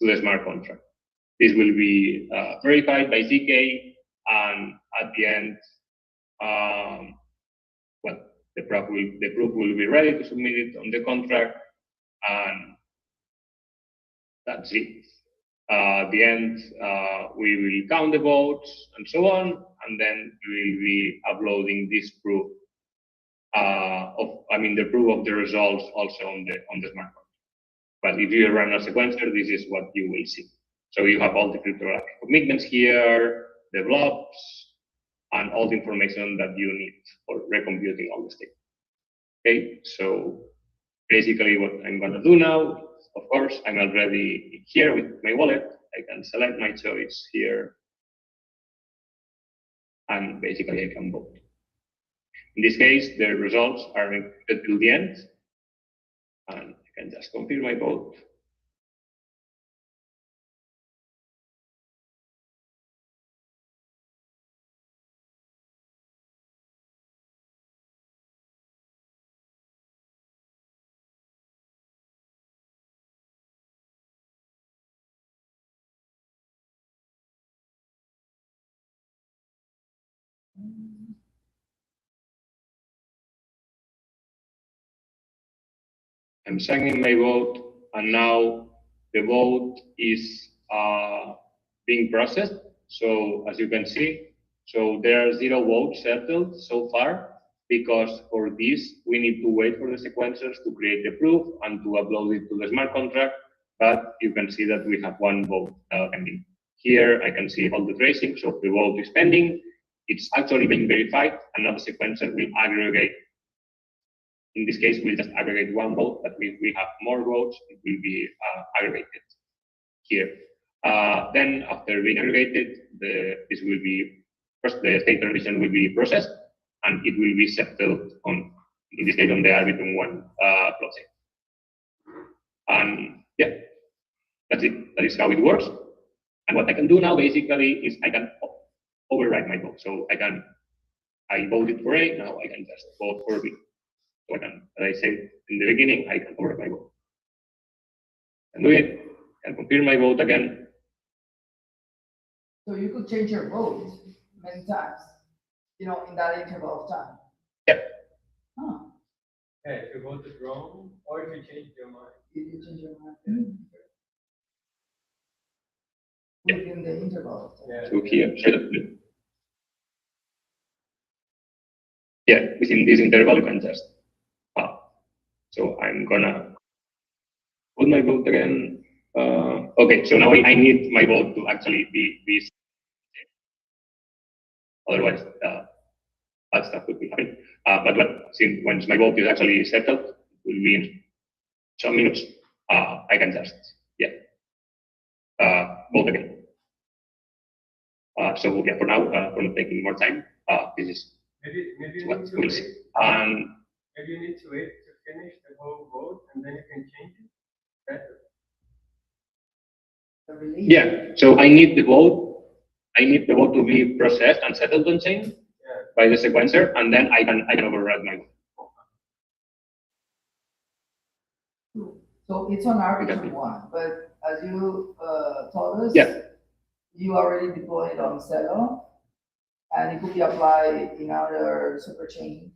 the smart contract. This will be verified by ZK, and at the end, well, the proof will be ready to submit it on the contract, and that's it. At the end, we will count the votes and so on, and then we will be uploading this proof the proof of the results also on the smart contract. But if you run a sequencer, this is what you will see. So you have all the cryptographic commitments here, the blobs, and all the information that you need for recomputing all the state. Okay, so basically what I'm gonna do now, of course, I'm already here with my wallet. I can select my choice here, and basically I can vote. In this case, the results are encrypted till the end, and I can just confirm my vote. I'm signing my vote, and now the vote is being processed. So as you can see, so there are 0 votes settled so far, because for this, we need to wait for the sequencers to create the proof and to upload it to the smart contract. But you can see that we have 1 vote pending. Here, I can see all the tracing. So the vote is pending. It's actually being verified, and now the sequencer will aggregate. In this case, we'll just aggregate 1 vote, but if we have more votes, it will be aggregated here. Then after being aggregated, this will be, first the state transition will be processed, and it will be settled on, in this case, on the Arbitrum 1 blockchain. And yeah, that's it. That is how it works. And what I can do now basically is I can override my vote. So I voted for A, now I can just vote for B. So I can, as I said in the beginning, I can override my vote. And do it, and confirm my vote again. So you could change your vote many times, in that interval of time. Yeah. Huh. Yeah, if you voted wrong, or if you change your mind. If you change your mind. Within the interval of time. Yeah. So here, yeah, within this interval, you can just, so I'm gonna put my vote again. Okay, so now I need my vote to actually be otherwise, bad stuff would be happening. But since once my vote is actually settled, it will be in some minutes, I can just, vote again. So yeah, for now, for not taking more time, this is Maybe you what need to we'll wait. see. And Maybe you need to wait to finish the whole vote, and then you can change it. Better. The release. yeah, so I need the vote to be processed and settled on chain by the sequencer, and then I can override my vote. So it's on Arbitrum 1, but as you told us, Yeah. you already deployed it on Celo, and it could be applied in other superchain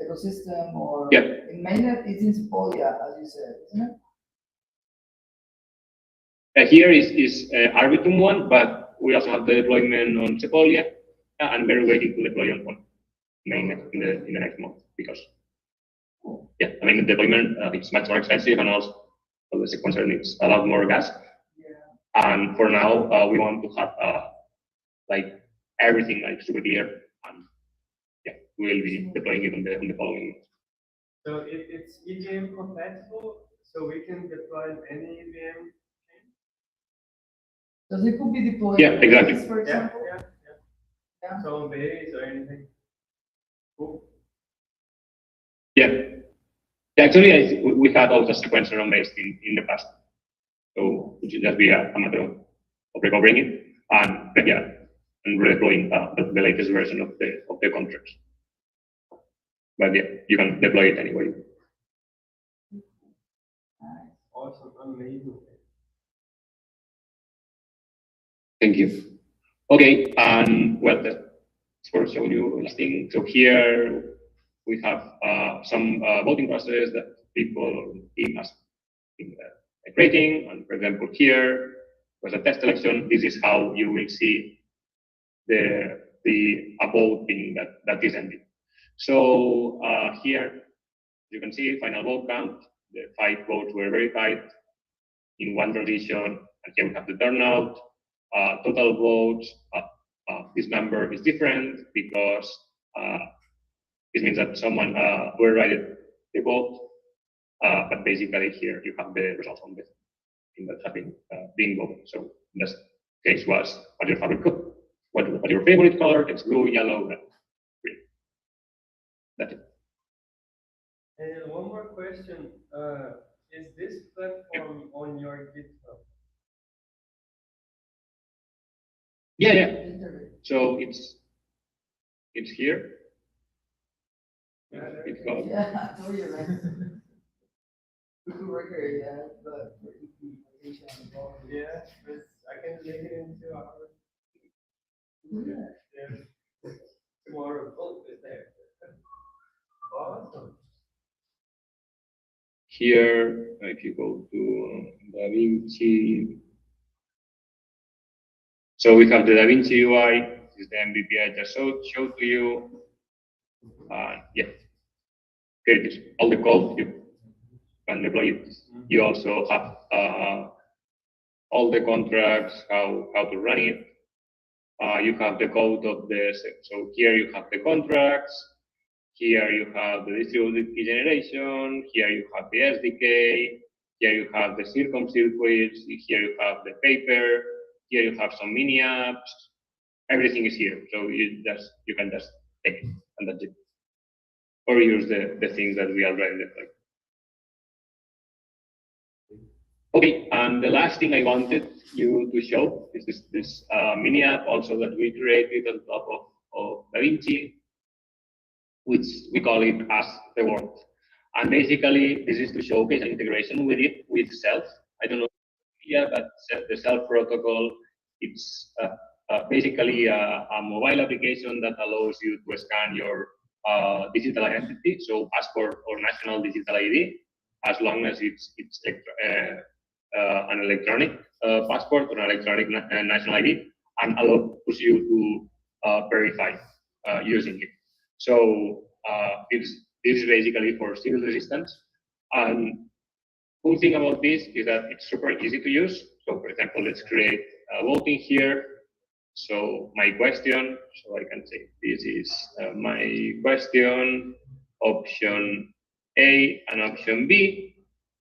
ecosystem, or in mainnet, it's in Sepolia, as you said, isn't it? Here is Arbitrum 1, but we also have the deployment on Sepolia, and we're waiting to deploy on mainnet in the next month, because yeah, I mean the deployment it's much more expensive, and also the sequencer needs a lot more gas. And for now, we want to have like everything like super clear, and yeah, we will be deploying it on the following month. So it's EVM compatible, so we can deploy any EVM. Because it could be deployed. Yeah, exactly. For example. Yeah. So on base or anything. Cool. Yeah. Actually, we had also sequencer on base in the past, so it should just be a matter of recovering it and and redeploying the latest version of the contracts. But yeah, you can deploy it anyway. Awesome, amazing. Thank you. Okay, and well, that's for showing you last thing. So here we have some voting process that people team has been creating. And for example, here was a test election. This is how you will see the voting that is ending. So here you can see final vote count. The 5 votes were verified in one transition, and here we have the turnout. Total votes, this number is different because this means that someone overrided the vote, but basically here you have the results on the thing that have been being voted. So in this case was what your favorite color, what your favorite color, it's blue, yellow, and green. That's it. And one more question, is this platform on your GitHub? Yeah. So it's here. It's called. Yeah, I told you, right? We could record, but Yeah, but I can link it into our. Yeah. Tomorrow, oh, is there. Awesome. here, if you go to DaVinci, so we have the DaVinci UI. This is the MVP I just showed to you. Yeah, here it is. All the code, you can deploy it. You also have all the contracts, how to run it. You have the code of the, so here you have the contracts. Here you have the distributed key generation. Here you have the SDK. Here you have the circumcircuits. Here you have the paper. Here you have some mini apps. Everything is here. So you can just take it, and that's it. Or use the things that we already deployed. Okay, and the last thing I wanted you to show is this mini app also that we created on top of DaVinci, which we call it as the world. And basically, this is to showcase an integration with it, with Self. I don't know, yeah, but the Self protocol, it's basically a mobile application that allows you to scan your digital identity, so passport or national digital ID, as long as it's an electronic passport or an electronic national ID, and allows you to verify using it. So this is basically for civil resistance. And cool thing about this is that it's super easy to use. So for example, let's create voting here. So my question, so I can say this is my question, option A and option B.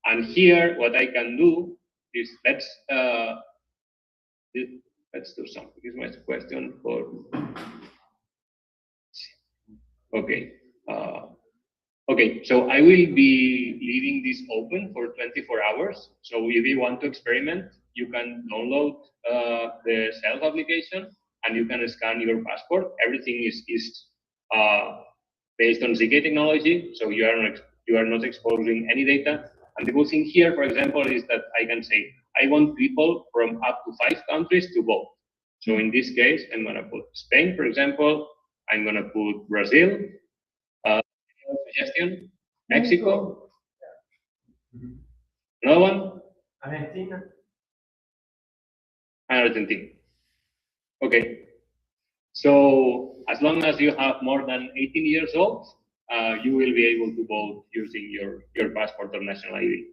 And here, what I can do is let's do something. This is my question for. Okay. Okay, so I will be leaving this open for 24 hours. So if you want to experiment, you can download the Self application and you can scan your passport. Everything is based on ZK technology, so you are not exposing any data. And the good thing here, for example, is that I can say, I want people from up to 5 countries to vote. So in this case, I'm gonna put Spain, for example, I'm gonna put Brazil, suggestion, Mexico, another one, Argentina. and Argentina. Okay, so as long as you have more than 18 years old, you will be able to vote using your passport or national ID.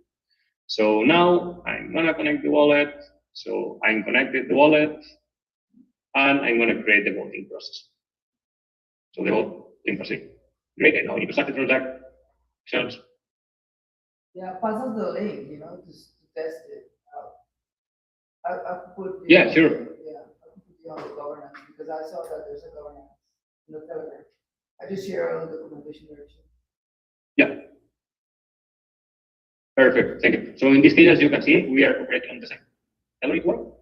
So now I'm gonna connect the wallet. So I'm connected the wallet, and I'm gonna create the voting process. So the voting process. Great, I know you start the transactions. Yeah, pass us the link, to test it out. I put the, Yeah, sure. Yeah, I put the on the governance because I saw that there's a governance in the Telegram. I just share on the documentation version. Yeah. Perfect, thank you. So in this case, as you can see, we are operating on the same Celo network.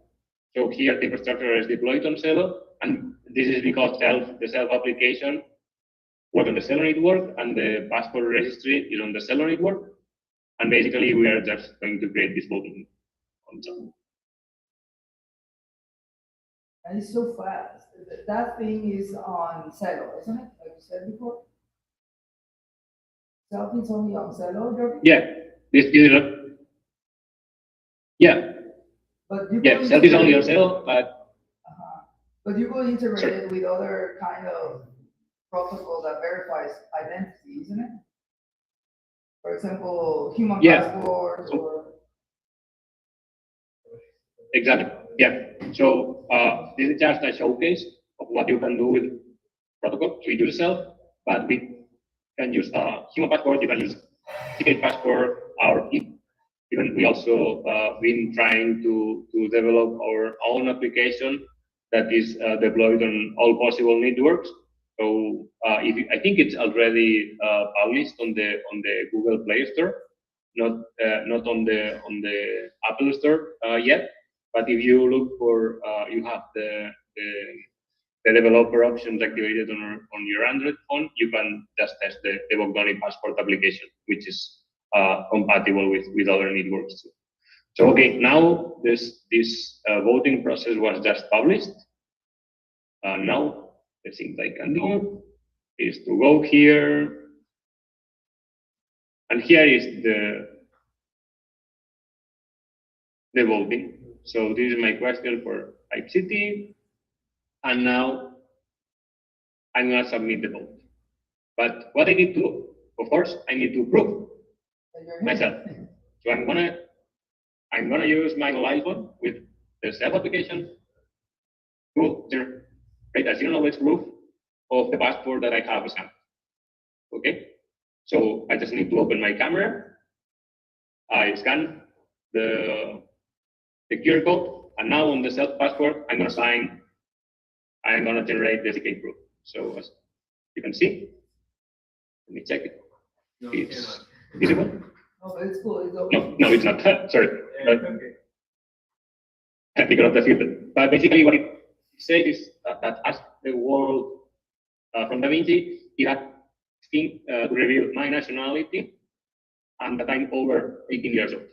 So here the infrastructure is deployed on Celo, and this is because the Self application works on the Celo network, and the passport registry is on the Celo network. And basically, we are just going to create this voting on Celo. And it's so fast. That thing is on Celo, isn't it? Like you said before. Self is only on Celo, Jordi? Yeah, this is yeah. But you Yeah, Self is only on Celo, but but you will integrate it with other kind of protocol that verifies identity, isn't it? For example, human passport or. Exactly. Yeah. So this is just a showcase of what you can do with protocol to use Self, but we can use human passport, you can use ticket passport, or even we also been trying to develop our own application that is deployed on all possible networks. So I think it's already published on the Google Play Store, not on the Apple Store yet. But if you look for, you have the developer options activated on your Android phone, you can just test the Bogdani passport application, which is compatible with other networks too. So okay, now this voting process was just published. Now the things I can do is to go here, and here is the voting. So this is my question for Type City, and now I'm gonna submit the vote. But what I need to do, of course, I need to prove myself. So I'm gonna use my mobile phone with the self application to generate a zero knowledge proof of the passport that I have scanned. Okay, so I just need to open my camera. I scan the QR code, and now on the self passport, I'm gonna generate the CK proof. So as you can see, let me check it. No, It's visible. Oh, but it's cool, it's No, open. no, it's not. Sorry, yeah, okay. because of the filter. But basically, what it says is that as the world from Da Vinci, it had seen to reveal my nationality and that I'm over 18 years old.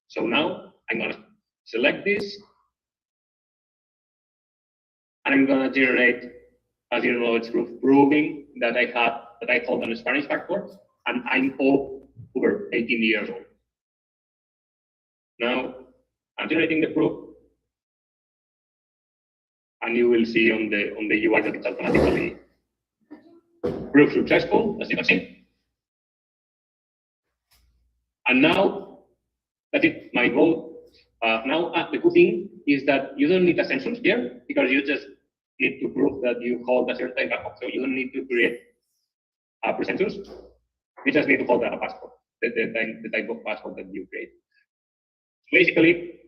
So now I'm gonna select this, and I'm gonna generate a zero knowledge proof proving that I hold a Spanish passport and I'm over 18 years old. Now I'm generating the proof, and you will see on the UI that it's automatically proof successful, as you can see. And now that's it, my vote. Now the good thing is that you don't need a census here because you just need to prove that you hold a certain passport. So you don't need to create a pre-census. You just need to hold a passport, the type of passport that you create. So basically,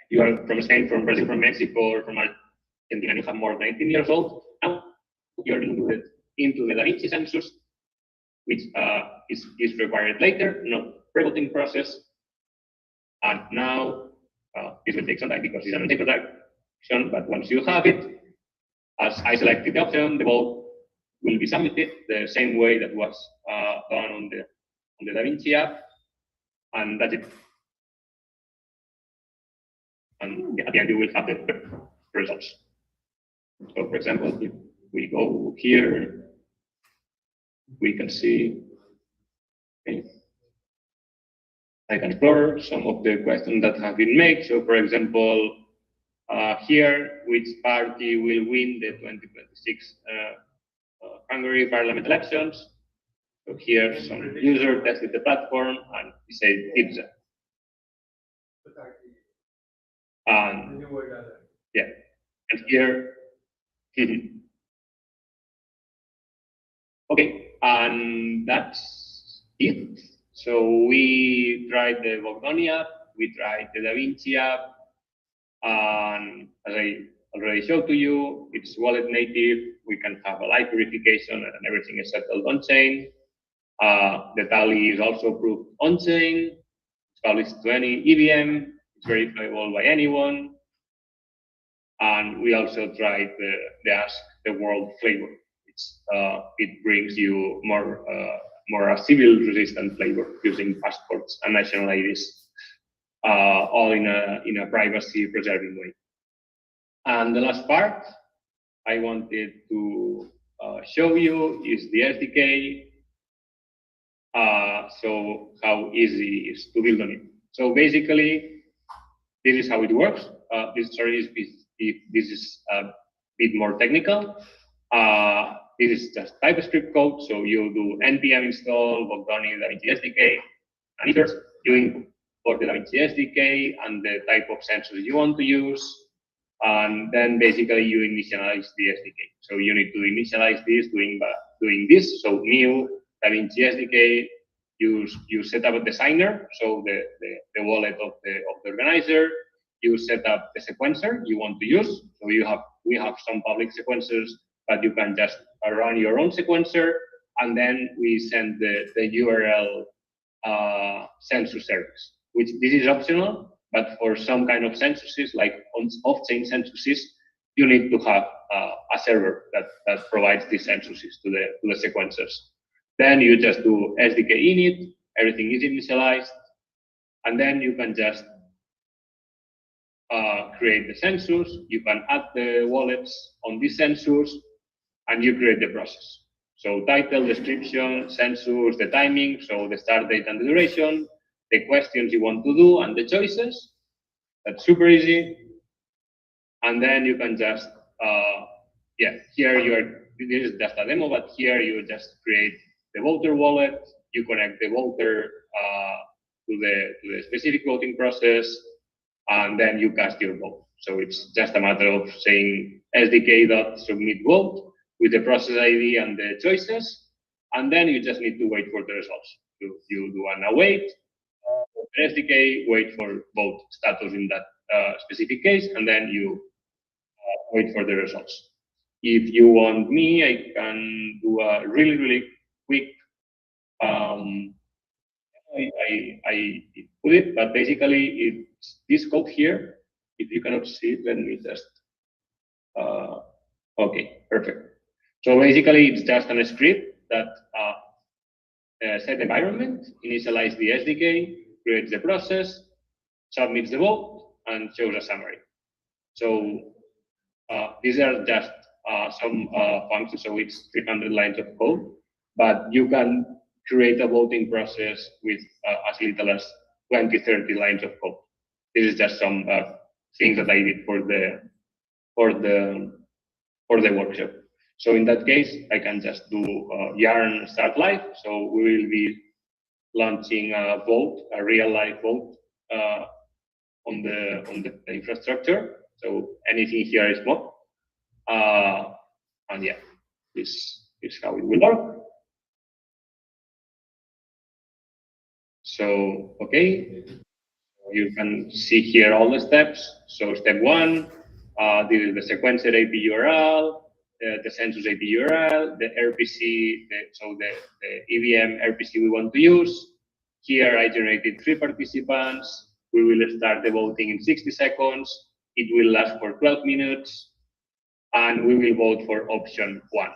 you are from Spain, from Brazil, from Mexico, or from Argentina, you have more than 18 years old. Now you're included into the Da Vinci census, which is required later, not pre-voting process. And now it will take some time because it's an introduction, but once you have it, as I selected the option, the vote will be submitted the same way that was done on the Da Vinci app, and that's it. And at the end, you will have the results. So, for example, if we go here, we can see. Okay, I can explore some of the questions that have been made. So, for example, here, which party will win the 2026 Hungary parliament elections? So here, some user tested the platform and he said Pizza. And yeah, and here, okay, and that's it. So we tried the Bogdoni app, we tried the Da Vinci app, and as I already showed to you, it's wallet native. We can have a live verification and everything is settled on chain. The tally is also approved on chain. It's published to any EVM. It's verifiable by anyone. And we also tried the Ask the World flavor. It brings you more civil resistant flavor using passports and national IDs, all in a privacy preserving way. And the last part I wanted to show you is the SDK. So how easy it is to build on it. So basically, this is how it works. This is a bit more technical. This is just TypeScript code. So you do npm install Bogdoni Da Vinci SDK, and first you import the Da Vinci SDK and the type of sensors you want to use, and then basically you initialize the SDK. So you need to initialize this doing this. So new Da Vinci SDK. You set up a designer, so the wallet of the organizer. You set up the sequencer you want to use. So we have some public sequencers, but you can just run your own sequencer, and then we send the URL census service, which this is optional, but for some kind of censuses, like off-chain censuses, you need to have a server that provides these censuses to the sequencers. Then you just do SDK init, everything is initialized, and then you can just create the census. You can add the wallets on this census, and you create the process. So title, description, census, the timing, so the start date and the duration, the questions you want to do, and the choices. That's super easy. And then you can just, yeah, here you are, this is just a demo, but here you just create the voter wallet, you connect the voter to the specific voting process, and then you cast your vote. So it's just a matter of saying sdk.submit vote with the process ID and the choices, and then you just need to wait for the results. You do an await, SDK, wait for vote status in that specific case, and then you wait for the results. If you want me, I can do a really quick. I put it, but basically it's this code here. If you cannot see it, let me just. Okay, perfect. So basically, it's just a script that set the environment, initialize the SDK, creates the process, submits the vote, and shows a summary. So these are just some functions, so it's 300 lines of code, but you can create a voting process with as little as 20, 30 lines of code. This is just some things that I did for the workshop. So in that case, I can just do yarn start live. So we will be launching a vote, a real live vote on the infrastructure. So anything here is mock. And yeah, this is how it will work. So, okay, you can see here all the steps. So step one, this is the sequencer AP URL, the census AP URL, the RPC, so the EVM RPC we want to use. Here I generated 3 participants. We will start the voting in 60 seconds. It will last for 12 minutes. And we will vote for option 1.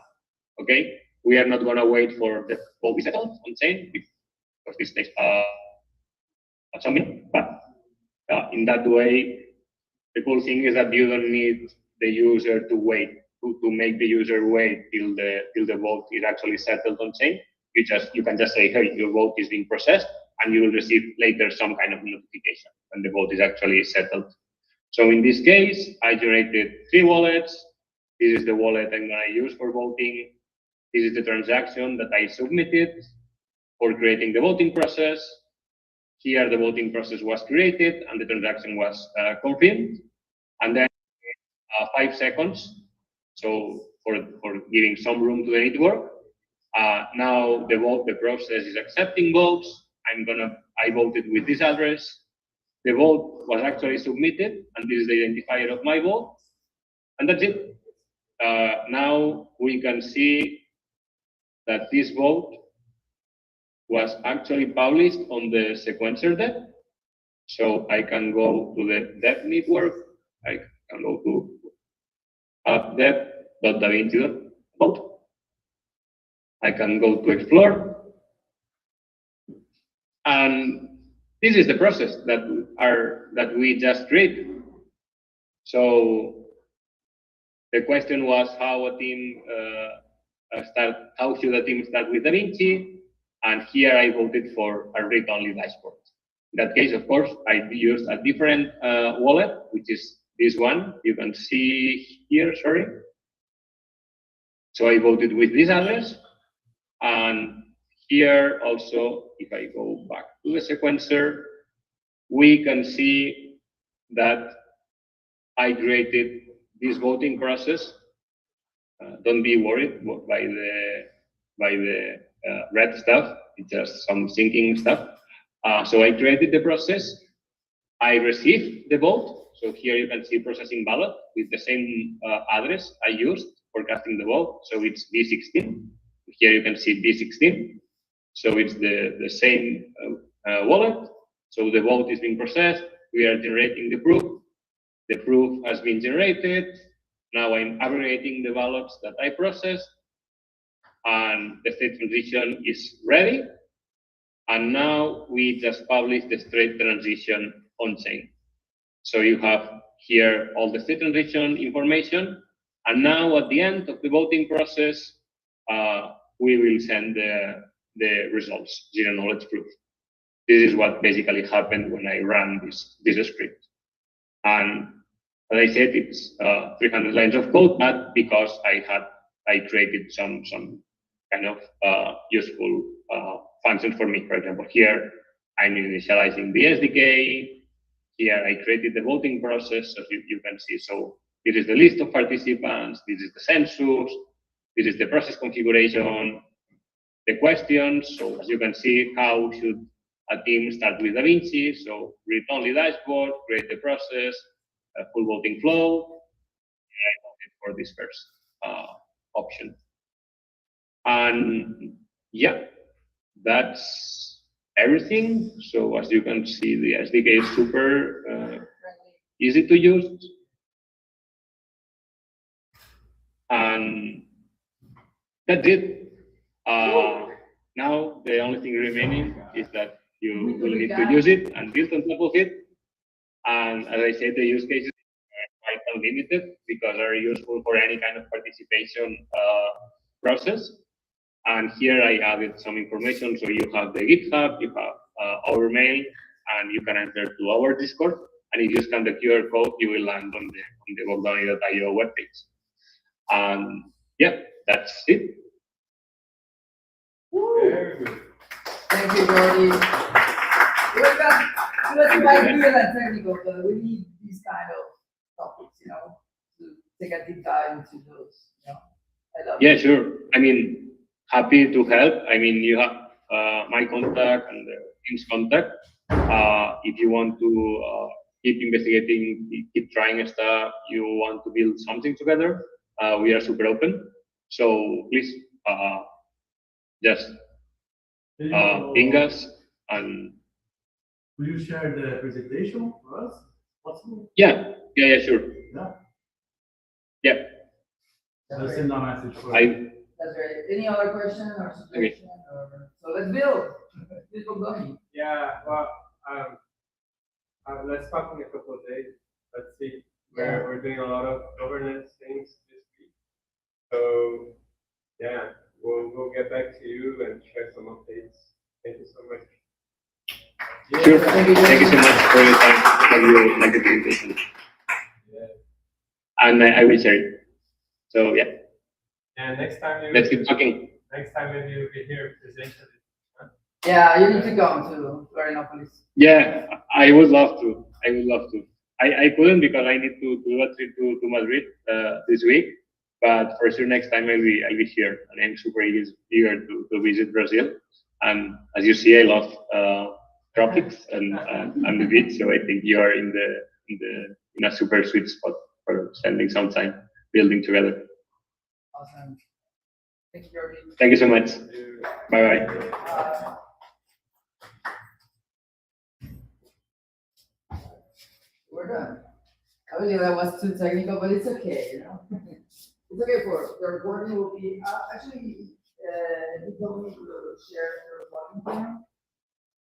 Okay? We are not going to wait for the vote to be settled on chain because this takes some minutes. But in that way, the cool thing is that you don't need the user to wait to make the user wait till the vote is actually settled on chain. You can just say, hey, your vote is being processed, and you will receive later some kind of notification when the vote is actually settled. So in this case, I generated 3 wallets. This is the wallet I'm going to use for voting. This is the transaction that I submitted for creating the voting process. Here, the voting process was created and the transaction was confirmed. And then 5 seconds, so for giving some room to the network. Now the process is accepting votes. I voted with this address. The vote was actually submitted, and this is the identifier of my vote. And that's it. Now we can see that this vote was actually published on the sequencer dev. So I can go to the dev network. I can go to dev.davinci.vote. I can go to explore. And this is the process that we just created. So the question was how a team how should a team start with DaVinci? And here I voted for a read-only dashboard. In that case, of course, I used a different wallet, which is this one. You can see here, sorry. So I voted with this address. And here also, if I go back to the sequencer, we can see that I created this voting process. Don't be worried by the red stuff. It's just some syncing stuff. So I created the process. I received the vote. So here you can see processing ballot with the same address I used for casting the vote. So it's B16. Here you can see B16. So it's the same wallet. So the vote is being processed. We are generating the proof. The proof has been generated. Now I'm aggregating the ballots that I processed. And the state transition is ready. And now we just publish the state transition on chain. So you have here all the state transition information. And now at the end of the voting process, we will send the results, zero knowledge proof. This is what basically happened when I ran this script. And as I said, it's 300 lines of code, but because I created some kind of useful functions for me. For example, here I'm initializing the SDK. Here I created the voting process, as you can see. So this is the list of participants. This is the census. This is the process configuration, the questions. So as you can see, how should a team start with DaVinci? So read-only dashboard, create the process, a full voting flow. I voted for this first option. And yeah, that's everything. So as you can see, the SDK is super easy to use. And that's it. Now the only thing remaining is that you will need to use it and build on top of it. And as I said, the use cases are quite unlimited because are useful for any kind of participation process. And here I added some information. So you have the GitHub, you have our mail, and you can enter to our Discord. And if you scan the QR code, you will land on the Bogdani.io webpage. And yeah, that's it. Very good. Thank you, Jordi. Let's invite you and technical, but we need these kind of topics, you know, to take a deep dive into those, you know. I love it. Sure. I mean, happy to help. I mean, you have my contact and the team's contact. If you want to keep investigating, keep trying stuff, you want to build something together, we are super open. So please just ping us and. Will you share the presentation for us? Possible? Yeah, sure. Yeah. Yeah. I'll send a message for That's right. Any other question or suggestion? Or, so let's build. Let's go going. Yeah, well, let's talk in a couple of days. Let's see. Yeah. We're doing a lot of governance things this week. So, yeah, we'll get back to you and share some updates. Thank you so much. Sure. Thank you so much for your time. Have you like the presentation? Yeah. And I will share it. So yeah. And next time Let's keep talking. Next time maybe you'll be here presenting. Huh? Yeah, you need to come to Florianopolis. Yeah, I would love to. I couldn't because I need to do a trip to Madrid this week. But for sure next time I'll be here, and I'm super eager to visit Brazil. And as you see, I love tropics and the beach. So I think you are in a super sweet spot for spending some time building together. Awesome. Thank you, Jordi. Thank you so much. Bye bye. We're done. I believe that was too technical, but it's okay, you know. It's okay for the recording will be actually. He told me to share the recording.